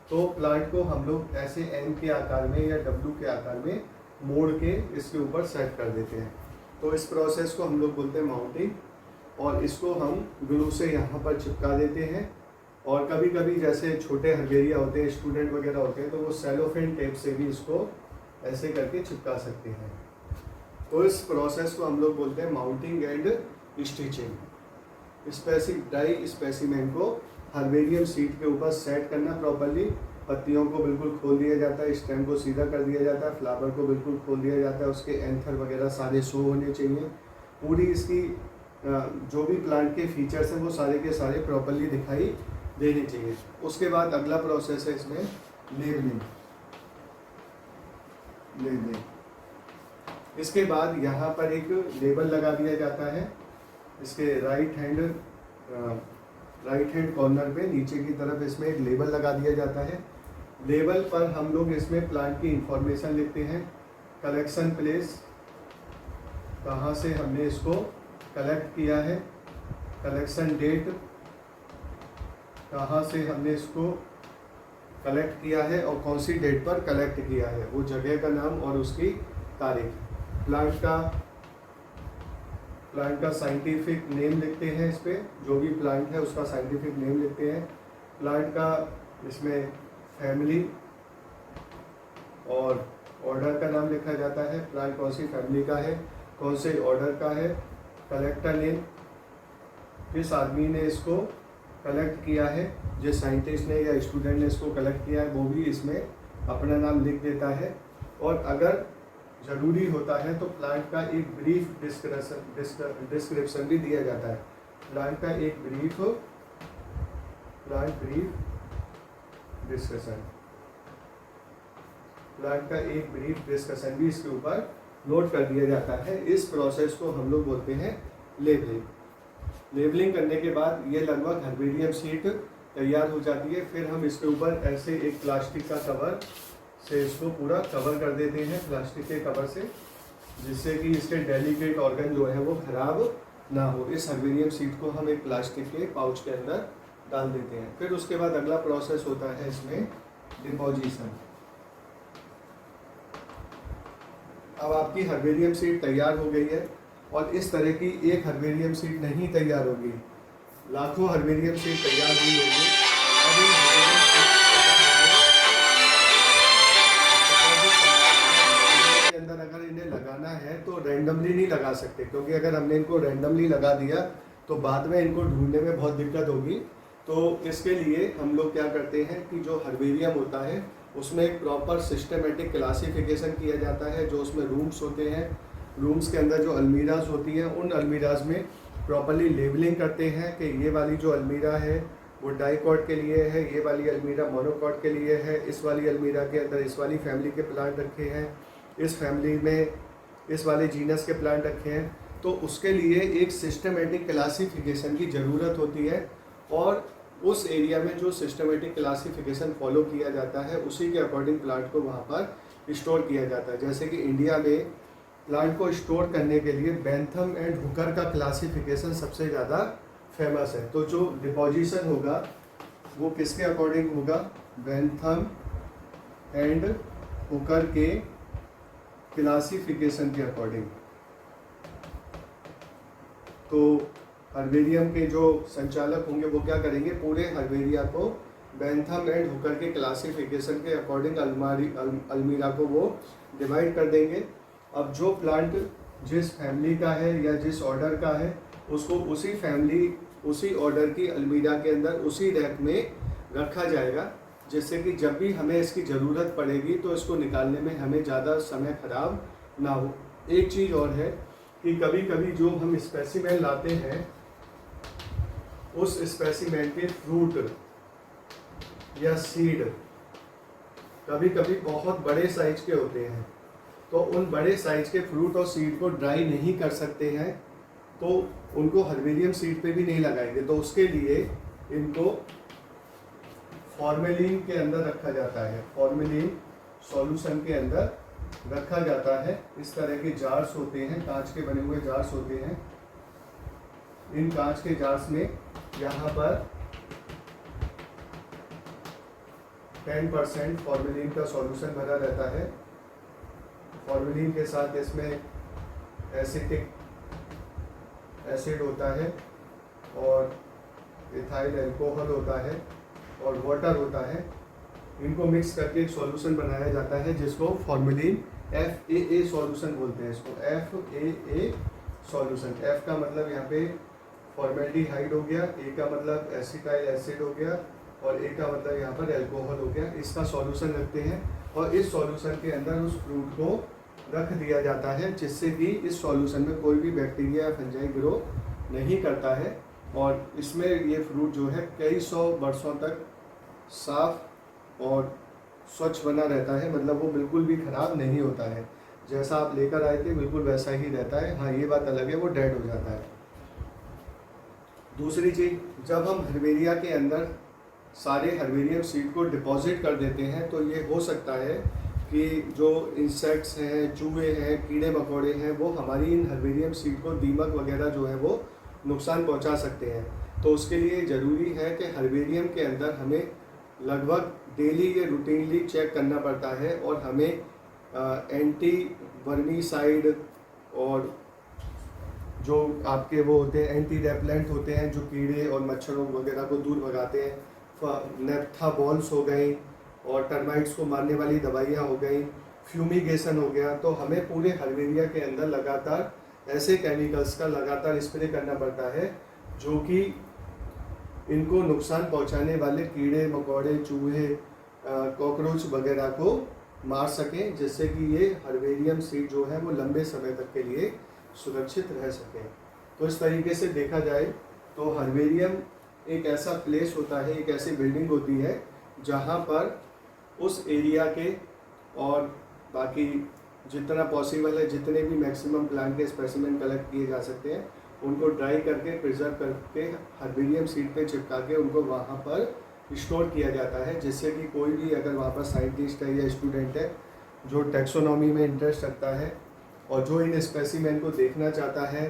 तो प्लांट को हम लोग ऐसे एन के आकार में या डब्ल्यू के आकार में मोड़ के इसके ऊपर सेट कर देते हैं। तो इस प्रोसेस को हम लोग बोलते हैं माउंटिंग, और इसको हम ग्लू से यहाँ पर चिपका देते हैं। और कभी कभी जैसे छोटे हर्बेरिया होते हैं, स्टूडेंट वगैरह होते हैं, तो वो सेलोफेन टेप से भी इसको ऐसे करके चिपका सकते हैं। तो इस प्रोसेस को हम लोग बोलते हैं mounting and stitching. Dry specimen को हर्बेरियम सीड के ऊपर सेट करना प्रॉपर्ली। पत्तियों को बिल्कुल खोल दिया जाता है, स्टेम को सीधा कर दिया जाता है, फ्लावर को बिल्कुल खोल दिया जाता है, उसके एंथर वगैरह सारे शो होने चाहिए। पूरी इसकी जो भी प्लांट के फीचर्स हैं वो सारे के सारे प्रॉपर्ली दिखाई देने चाहिए। उसके बाद अगला प्रोसेस है इसमें लेबलिंग। इसके बाद यहाँ पर एक लेबल लगा दिया जाता है, इसके राइट हैंड कॉर्नर पे नीचे की तरफ इसमें एक लेबल लगा दिया जाता है। लेबल पर हम लोग इसमें प्लांट की इंफॉर्मेशन लिखते हैं, कलेक्शन प्लेस, कहाँ से हमने इसको कलेक्ट किया है, कलेक्शन डेट, कहाँ से हमने इसको कलेक्ट किया है और कौन सी डेट पर कलेक्ट किया है, वो जगह का नाम और उसकी तारीख। प्लांट का साइंटिफिक नेम लिखते हैं, इस पर जो भी प्लांट है उसका साइंटिफिक नेम लिखते हैं। प्लांट का इसमें फैमिली और ऑर्डर का नाम लिखा जाता है, प्लांट कौन सी फैमिली का है, कौन से ऑर्डर का है, कलेक्टर नेम, किस आदमी ने इसको कलेक्ट किया है, जिस साइंटिस्ट ने या स्टूडेंट ने इसको कलेक्ट किया है वो भी इसमें अपना नाम लिख देता है। और अगर ज़रूरी होता है तो प्लांट का एक ब्रीफ डिस्क्रिप्शन भी दिया जाता है। प्लांट का एक ब्रीफ डिस्कशन भी इसके ऊपर नोट कर दिया जाता है। इस प्रोसेस को हम लोग बोलते हैं लेबलिंग करने के बाद ये लगभग हर्बेरियम शीट तैयार हो जाती है। फिर हम इसके ऊपर ऐसे एक प्लास्टिक का कवर से इसको पूरा कवर कर देते हैं, प्लास्टिक के कवर से, जिससे कि इसके डेलिकेट ऑर्गन जो है वो खराब ना हो। इस हर्बेरियम शीट को हम एक प्लास्टिक के पाउच के अंदर डाल देते हैं। फिर उसके बाद अगला प्रोसेस होता है इसमें डिपोजिशन। अब आपकी हर्बेरियम शीट तैयार हो गई है और इस तरह की एक हर्बेरियम शीट नहीं तैयार होगी, लाखों हर्बेरियम शीट तैयार हुई होगी। अब इन हर्बेरियम शीट के अंदर अगर इन्हें लगाना है तो रैंडमली नहीं लगा सकते, क्योंकि अगर हमने इनको रैंडमली लगा दिया तो बाद में इनको ढूंढने में बहुत दिक्कत होगी। तो इसके लिए हम लोग क्या करते हैं कि जो हर्बेरियम होता है उसमें एक प्रॉपर सिस्टमेटिक क्लासिफिकेशन किया जाता है। जो उसमें रूम्स होते हैं, रूम्स के अंदर जो अलमीराज होती हैं, उन अलमीराज में प्रॉपरली लेबलिंग करते हैं कि ये वाली जो अलमीरा है वो डाइकॉट के लिए है, ये वाली अलमीरा मोनोकॉट के लिए है, इस वाली अलमीरा के अंदर इस वाली फैमिली के प्लांट रखे हैं, इस फैमिली में इस वाले जीनस के प्लांट रखे हैं। तो उसके लिए एक सिस्टमेटिक क्लासिफिकेशन की ज़रूरत होती है और उस एरिया में जो सिस्टमेटिक क्लासिफिकेशन फॉलो किया जाता है उसी के अकॉर्डिंग प्लांट को वहाँ पर स्टोर किया जाता है। जैसे कि इंडिया में प्लांट को स्टोर करने के लिए बेंथम एंड हुकर का क्लासिफिकेशन सबसे ज़्यादा फेमस है। तो जो डिपोजिशन होगा वो किसके अकॉर्डिंग होगा, बेंथम एंड हुकर के क्लासिफिकेशन के अकॉर्डिंग। तो हर्बेरियम के जो संचालक होंगे वो क्या करेंगे, पूरे हर्बेरिया को बेंथम एंड हुकर के क्लासिफिकेशन के अकॉर्डिंग अलमीरा को वो डिवाइड कर देंगे। अब जो प्लांट जिस फैमिली का है या जिस ऑर्डर का है उसको उसी फैमिली उसी ऑर्डर की अलमीरा के अंदर उसी रैक में रखा जाएगा, जिससे कि जब भी हमें इसकी ज़रूरत पड़ेगी तो इसको निकालने में हमें ज़्यादा समय खराब ना हो। एक चीज़ और है कि कभी कभी जो हम स्पेसिमेन लाते हैं उस स्पेसिमेन के फ्रूट या सीड कभी कभी बहुत बड़े साइज के होते हैं, तो उन बड़े साइज के फ्रूट और सीड को ड्राई नहीं कर सकते हैं तो उनको हर्बेरियम सीड पे भी नहीं लगाएंगे। तो उसके लिए इनको फॉर्मेलिन के अंदर रखा जाता है, फॉर्मेलिन सॉल्यूशन के अंदर रखा जाता है। इस तरह के जार्स होते हैं, कांच के बने हुए जार्स होते हैं। इन कांच के जार्स में यहाँ पर 10% फॉर्मेलिन का सॉल्यूशन भरा रहता है। फॉर्मेलिन के साथ इसमें एसिटिक एसिड होता है और इथाइल अल्कोहल होता है और वाटर होता है। इनको मिक्स करके एक सॉल्यूशन बनाया जाता है जिसको फॉर्मेलिन FAA सॉल्यूशन बोलते हैं। इसको FAA सॉल्यूशन, F का मतलब यहाँ पे फॉर्मेल्डिहाइड हो गया, A का मतलब एसिटाइल एसिड हो गया और A का मतलब यहाँ पर अल्कोहल हो गया। इसका सॉल्यूशन रखते हैं और इस सॉल्यूशन के अंदर उस फ्रूट को रख दिया जाता है, जिससे कि इस सॉल्यूशन में कोई भी बैक्टीरिया या फंजाई ग्रो नहीं करता है और इसमें ये फ्रूट जो है कई सौ वर्षों तक साफ और स्वच्छ बना रहता है, मतलब वो बिल्कुल भी ख़राब नहीं होता है। जैसा आप लेकर आए थे बिल्कुल वैसा ही रहता है। हाँ, ये बात अलग है, वो डेड हो जाता है। दूसरी चीज़, जब हम हर्बेरिया के अंदर सारे हर्बेरियम सीड को डिपॉजिट कर देते हैं तो ये हो सकता है कि जो इंसेक्ट्स हैं, चूहे हैं, कीड़े मकोड़े हैं, वो हमारी इन हर्बेरियम सीड को, दीमक वगैरह जो है वो नुकसान पहुंचा सकते हैं। तो उसके लिए ज़रूरी है कि हर्बेरियम के अंदर हमें लगभग डेली ये रूटीनली चेक करना पड़ता है और हमें एंटी वर्मीसाइड और जो आपके वो होते हैं एंटी रेपेलेंट होते हैं जो कीड़े और मच्छरों वगैरह को दूर भगाते हैं, नेप्था बॉल्स हो गई और टर्माइट्स को मारने वाली दवाइयाँ हो गई, फ्यूमिगेशन हो गया। तो हमें पूरे हर्बेरिया के अंदर लगातार ऐसे केमिकल्स का लगातार स्प्रे करना पड़ता है जो कि इनको नुकसान पहुंचाने वाले कीड़े मकोड़े, चूहे, कॉकरोच वगैरह को मार सकें, जिससे कि ये हर्बेरियम सीड जो है वो लंबे समय तक के लिए सुरक्षित रह सकें। तो इस तरीके से देखा जाए तो हर्बेरियम एक ऐसा प्लेस होता है, एक ऐसी बिल्डिंग होती है जहाँ पर उस एरिया के और बाकी जितना पॉसिबल है, जितने भी मैक्सिमम प्लांट के स्पेसिमेन कलेक्ट किए जा सकते हैं, उनको ड्राई करके, प्रिजर्व करके, हर्बेरियम सीड पे चिपका के उनको वहाँ पर स्टोर किया जाता है, जिससे कि कोई भी अगर वहाँ पर साइंटिस्ट है या स्टूडेंट है जो टैक्सोनॉमी में इंटरेस्ट रखता है और जो इन स्पेसिमेन को देखना चाहता है,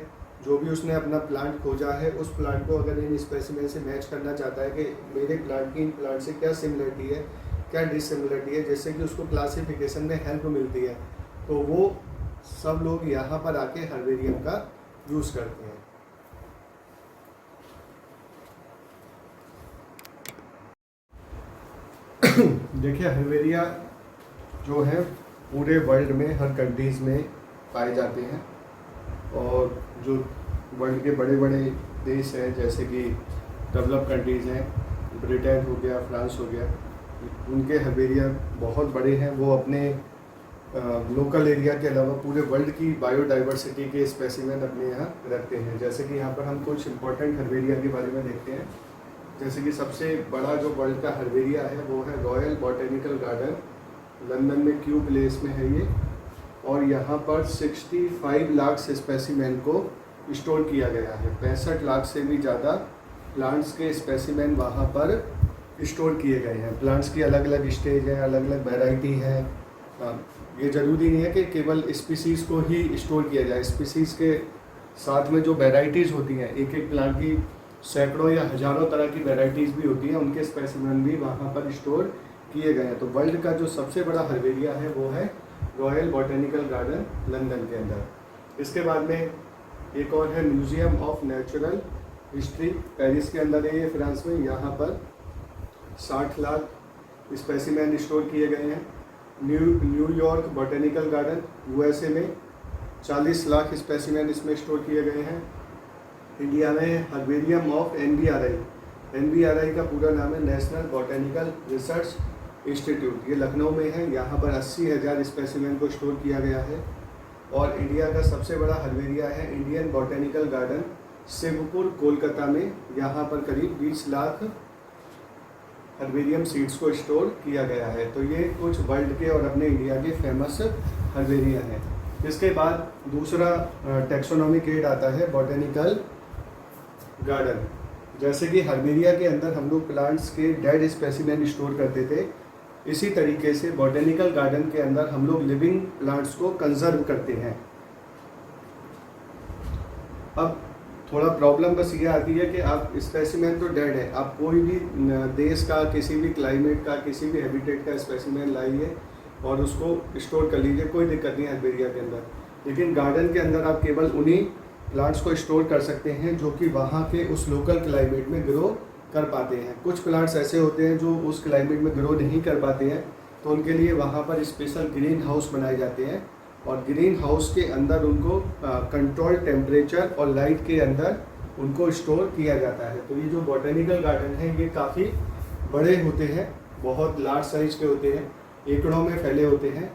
जो भी उसने अपना प्लांट खोजा है उस प्लांट को अगर इन स्पेसिमेन से मैच करना चाहता है कि मेरे प्लांट की इन प्लांट से क्या सिमिलरिटी है, क्या डिसिमिलरिटी है, जिससे कि उसको क्लासिफिकेशन में हेल्प मिलती है, तो वो सब लोग यहाँ पर आके हर्बेरियम का यूज़ करते हैं। देखिए, हर्बेरिया जो है पूरे वर्ल्ड में हर कंट्रीज़ में पाए जाते हैं और जो वर्ल्ड के बड़े बड़े देश हैं जैसे कि डेवलप कंट्रीज़ हैं, ब्रिटेन हो गया, फ्रांस हो गया, उनके हर्बेरिया बहुत बड़े हैं। वो अपने लोकल एरिया के अलावा पूरे वर्ल्ड की बायोडाइवर्सिटी के स्पेसिमेन अपने यहाँ रखते हैं। जैसे कि यहाँ पर हम कुछ इम्पोर्टेंट हर्बेरिया के बारे में देखते हैं। जैसे कि सबसे बड़ा जो वर्ल्ड का हर्बेरिया है वो है रॉयल बॉटेनिकल गार्डन, लंदन में क्यू प्लेस में है ये, और यहाँ पर 65 लाख स्पेसिमेन को स्टोर किया गया है। 65 लाख से भी ज़्यादा प्लांट्स के स्पेसिमेन वहाँ पर स्टोर किए गए हैं। प्लांट्स की अलग अलग स्टेज है, अलग अलग वैरायटी है। ये ज़रूरी नहीं है कि केवल स्पीसीज़ को ही स्टोर किया जाए, स्पीसीज़ के साथ में जो वैरायटीज़ होती हैं, एक एक प्लांट की सैकड़ों या हज़ारों तरह की वैरायटीज़ भी होती हैं, उनके स्पेसिमेन भी वहाँ पर स्टोर किए गए हैं। तो वर्ल्ड का जो सबसे बड़ा हर्बेरिया है वो है रॉयल बॉटेनिकल गार्डन लंदन के अंदर। इसके बाद में एक और है museum of natural history, Paris के अंदर है ये, फ्रांस में। यहाँ पर 60 लाख स्पेसिमेन स्टोर किए गए हैं। न्यूयॉर्क बॉटेनिकल गार्डन यूएसए में 40 लाख स्पेसिमेन इसमें स्टोर किए गए हैं। इंडिया में हर्बेरियम ऑफ एनबीआरआई का पूरा नाम है नेशनल बॉटेनिकल रिसर्च इंस्टीट्यूट, ये लखनऊ में है। यहाँ पर 80,000 स्पेसिमेन को स्टोर किया गया है। और इंडिया का सबसे बड़ा हर्बेरिया है Indian botanical garden Shivpur, Kolkata में। यहाँ पर करीब 20 लाख हर्बेरियम सीड्स को स्टोर किया गया है। तो ये कुछ वर्ल्ड के और अपने इंडिया के फेमस हर्बेरिया हैं। इसके बाद दूसरा टैक्सोनॉमिक एड आता है बॉटेनिकल गार्डन। जैसे कि हर्बेरिया के अंदर हम लोग प्लांट्स के डेड स्पेसिमेन स्टोर करते थे, इसी तरीके से बॉटेनिकल गार्डन के अंदर हम लोग लिविंग प्लांट्स को कंजर्व करते हैं। अब थोड़ा प्रॉब्लम बस ये आती है कि आप स्पेसिमेन तो डेड है, आप कोई भी देश का, किसी भी क्लाइमेट का, किसी भी हैबिटेट का स्पेसिमेन लाइए और उसको स्टोर कर लीजिए, कोई दिक्कत नहीं है हर्बेरिया के अंदर। लेकिन गार्डन के अंदर आप केवल उन्हीं प्लांट्स को स्टोर कर सकते हैं जो कि वहाँ के उस लोकल क्लाइमेट में ग्रो कर पाते हैं। कुछ प्लांट्स ऐसे होते हैं जो उस क्लाइमेट में ग्रो नहीं कर पाते हैं, तो उनके लिए वहाँ पर स्पेशल ग्रीन हाउस बनाए जाते हैं और ग्रीन हाउस के अंदर उनको कंट्रोल टेम्परेचर और लाइट के अंदर उनको स्टोर किया जाता है। तो ये जो बॉटेनिकल गार्डन है ये काफ़ी बड़े होते हैं, बहुत लार्ज साइज के होते हैं, एकड़ों में फैले होते हैं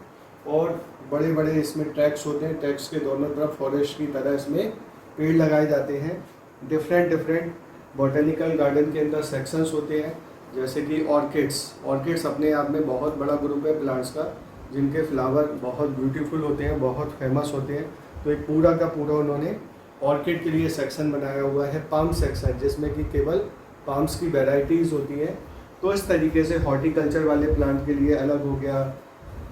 और बड़े बड़े इसमें ट्रैक्स होते हैं। ट्रैक्स के दोनों तरफ फॉरेस्ट की तरह इसमें पेड़ लगाए जाते हैं। डिफरेंट बॉटेनिकल गार्डन के अंदर सेक्शंस होते हैं, जैसे कि ऑर्किड्स अपने आप में बहुत बड़ा ग्रुप है प्लांट्स का, जिनके फ्लावर बहुत ब्यूटीफुल होते हैं, बहुत फेमस होते हैं। तो एक पूरा का पूरा उन्होंने ऑर्किड के लिए सेक्शन बनाया हुआ है, पाम सेक्शन, जिसमें कि केवल पाम्स की वैरायटीज़ होती हैं। तो इस तरीके से हॉर्टिकल्चर वाले प्लांट के लिए अलग हो गया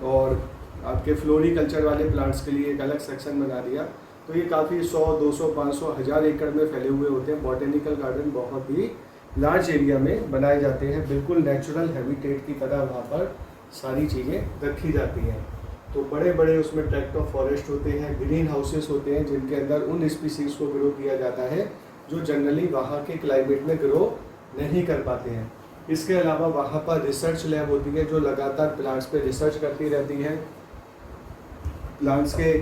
और आपके फ्लोरिकल्चर वाले प्लांट्स के लिए एक अलग सेक्शन बना दिया। तो ये काफ़ी 100, 200, 500, 1000 एकड़ में फैले हुए होते हैं। बॉटेनिकल गार्डन बहुत ही लार्ज एरिया में बनाए जाते हैं, बिल्कुल नेचुरल हैबिटेट की तरह वहाँ पर सारी चीज़ें रखी जाती हैं। तो बड़े बड़े उसमें ट्रैक्ट ऑफ फॉरेस्ट होते हैं, ग्रीन हाउसेस होते हैं, जिनके अंदर उन स्पीसीज़ को ग्रो किया जाता है जो जनरली वहाँ के क्लाइमेट में ग्रो नहीं कर पाते हैं। इसके अलावा वहाँ पर रिसर्च लैब होती है जो लगातार प्लांट्स पे रिसर्च करती रहती है। प्लांट्स के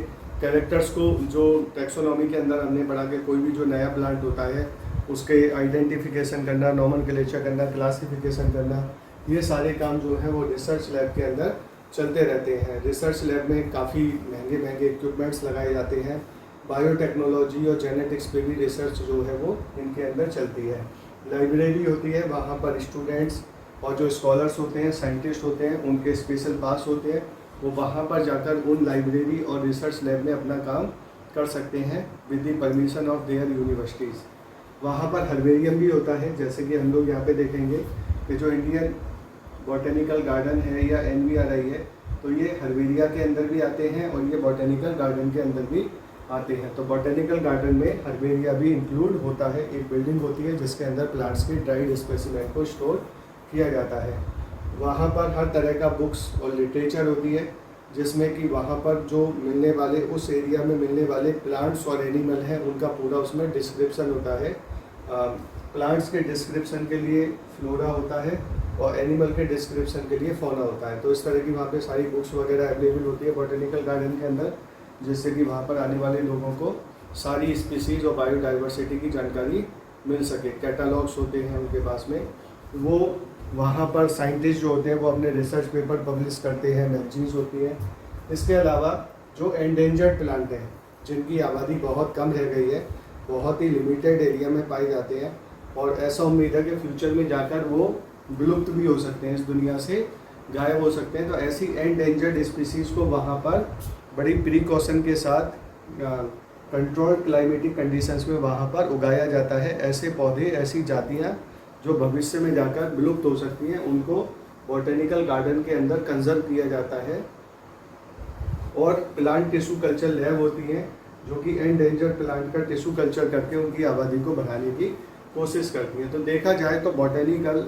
कैरेक्टर्स को जो टैक्सोनॉमी के अंदर हमने पढ़ा कि कोई भी जो नया प्लांट होता है उसके आइडेंटिफिकेशन करना, नॉमेनक्लेचर करना, क्लासिफिकेशन करना, ये सारे काम जो है वो रिसर्च लैब के अंदर चलते रहते हैं। रिसर्च लैब में काफ़ी महंगे महंगे इक्विपमेंट्स लगाए जाते हैं। बायोटेक्नोलॉजी और जेनेटिक्स पे भी रिसर्च जो है वो इनके अंदर चलती है। लाइब्रेरी होती है, वहाँ पर स्टूडेंट्स और जो स्कॉलर्स होते हैं, साइंटिस्ट होते हैं, उनके स्पेशल पास होते हैं, वो वहाँ पर जाकर उन लाइब्रेरी और रिसर्च लैब में अपना काम कर सकते हैं with the permission of their universities. वहाँ पर हर्बेरियम भी होता है, जैसे कि हम लोग यहाँ पे देखेंगे कि जो इंडियन बॉटेनिकल गार्डन है या NBRI है, तो ये हर्बेरिया के अंदर भी आते हैं और ये बॉटेनिकल गार्डन के अंदर भी आते हैं। तो बॉटेनिकल गार्डन में हर्बेरिया भी इंक्लूड होता है। एक बिल्डिंग होती है जिसके अंदर प्लांट्स के ड्राइड स्पेसिमेन को स्टोर किया जाता है। वहाँ पर हर तरह का बुक्स और लिटरेचर होती है, जिसमें कि वहाँ पर जो मिलने वाले, उस एरिया में मिलने वाले प्लांट्स और एनिमल हैं, उनका पूरा उसमें डिस्क्रिप्शन होता है। प्लांट्स के डिस्क्रिप्शन के लिए फ्लोरा होता है और एनिमल के डिस्क्रिप्शन के लिए फौना होता है। तो इस तरह की वहाँ पे सारी बुक्स वगैरह अवेलेबल होती है बॉटेनिकल गार्डन के अंदर, जिससे कि वहाँ पर आने वाले लोगों को सारी स्पीसीज़ और बायोडाइवर्सिटी की जानकारी मिल सके। कैटलॉग्स होते हैं उनके पास में, वो वहाँ पर साइंटिस्ट जो होते हैं वो अपने रिसर्च पेपर पब्लिश करते हैं, मैगजीन्स होती हैं। इसके अलावा जो एंडेंजर्ड प्लांट हैं, जिनकी आबादी बहुत कम रह गई है, बहुत ही लिमिटेड एरिया में पाए जाते हैं और ऐसा उम्मीद है कि फ्यूचर में जाकर वो विलुप्त भी हो सकते हैं, इस दुनिया से गायब हो सकते हैं। तो ऐसी एंडेंजर्ड स्पीसीज़ को वहाँ पर बड़ी प्रिकॉशन के साथ कंट्रोल्ड क्लाइमेटिक कंडीशंस में वहाँ पर उगाया जाता है। ऐसे पौधे, ऐसी जातियाँ जो भविष्य में जाकर विलुप्त हो सकती हैं, उनको बॉटेनिकल गार्डन के अंदर कंजर्व किया जाता है। और प्लांट टिश्यू कल्चर लैब होती हैं जो कि एंडेंजर्ड प्लांट का टिश्यू कल्चर करके उनकी आबादी को बढ़ाने की कोशिश करती हैं। तो देखा जाए तो बॉटेनिकल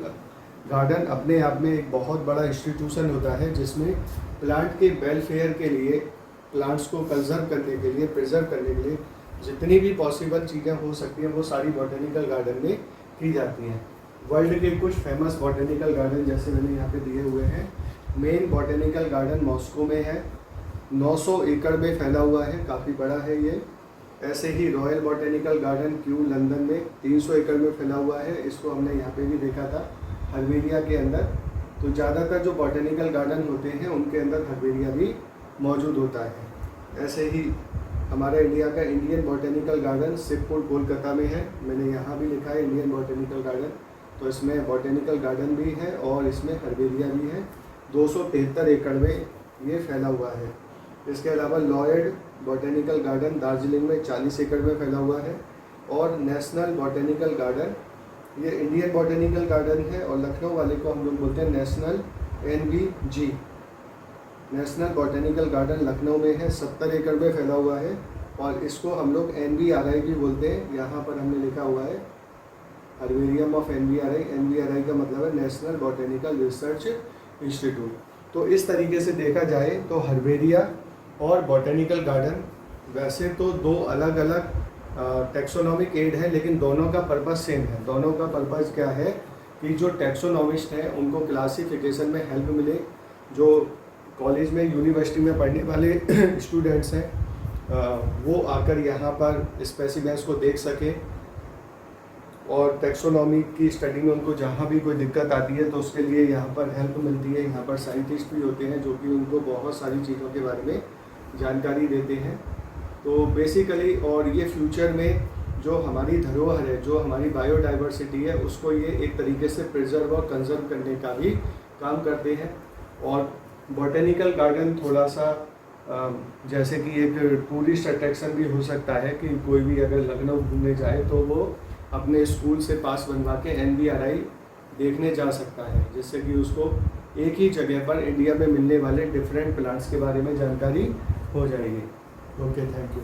गार्डन अपने आप में एक बहुत बड़ा इंस्टीट्यूशन होता है, जिसमें प्लांट के वेलफेयर के लिए, प्लांट्स को कंजर्व करने के लिए, प्रिजर्व करने के लिए जितनी भी पॉसिबल चीज़ें हो सकती हैं वो सारी बॉटेनिकल गार्डन में की जाती हैं। वर्ल्ड के कुछ फेमस बॉटेनिकल गार्डन जैसे मैंने यहाँ पे दिए हुए हैं। मेन बॉटेनिकल गार्डन मॉस्को में है, 900 एकड़ में फैला हुआ है, काफ़ी बड़ा है ये। ऐसे ही royal botanical garden Kew London में 300 एकड़ में फैला हुआ है, इसको हमने यहाँ पे भी देखा था हर्बेरिया के अंदर। तो ज़्यादातर जो बॉटेनिकल गार्डन होते हैं उनके अंदर हर्बेरिया भी मौजूद होता है। ऐसे ही हमारा इंडिया का Indian botanical garden Shivpur Kolkata में है, मैंने यहाँ भी लिखा है इंडियन बॉटेनिकल गार्डन। तो इसमें बॉटेनिकल गार्डन भी है और इसमें हर्बेरिया भी है। 273 एकड़ में ये फैला हुआ है। इसके अलावा लॉयड बॉटेनिकल गार्डन दार्जिलिंग में 40 एकड़ में फैला हुआ है। और नेशनल बॉटेनिकल गार्डन, ये इंडियन बॉटेनिकल गार्डन है और लखनऊ वाले को हम लोग बोलते हैं national NBG। National botanical garden Lucknow में है, 70 एकड़ में फैला हुआ है और इसको हम लोग NBRI भी बोलते हैं। यहाँ पर हमने लिखा हुआ है हर्बेरियम ऑफ NBRI। NBRI का मतलब है नेशनल बॉटेनिकल रिसर्च इंस्टीट्यूट। तो इस तरीके से देखा जाए तो हर्बेरिया और बॉटेनिकल गार्डन वैसे तो दो अलग अलग टैक्सोनॉमिक एड है, लेकिन दोनों का पर्पस सेम है। दोनों का पर्पस क्या है कि जो टैक्सोनॉमिस्ट हैं उनको क्लासिफिकेशन में हेल्प मिले, जो कॉलेज में, यूनिवर्सिटी में पढ़ने वाले स्टूडेंट्स हैं वो आकर यहाँ पर स्पेसिमेंस को देख सके और टैक्सोनॉमी की स्टडी में उनको जहाँ भी कोई दिक्कत आती है तो उसके लिए यहाँ पर हेल्प मिलती है। यहाँ पर साइंटिस्ट भी होते हैं जो कि उनको बहुत सारी चीज़ों के बारे में जानकारी देते हैं। तो बेसिकली और ये फ्यूचर में जो हमारी धरोहर है, जो हमारी बायोडाइवर्सिटी है, उसको ये एक तरीके से प्रिजर्व और कंजर्व करने का भी काम करते हैं। और बॉटेनिकल गार्डन थोड़ा सा जैसे कि एक टूरिस्ट अट्रैक्शन भी हो सकता है कि कोई भी अगर लखनऊ घूमने जाए तो वो अपने स्कूल से पास बनवा के NBRI देखने जा सकता है, जिससे कि उसको एक ही जगह पर इंडिया में मिलने वाले डिफरेंट प्लांट्स के बारे में जानकारी हो जाएगी। Okay, thank you.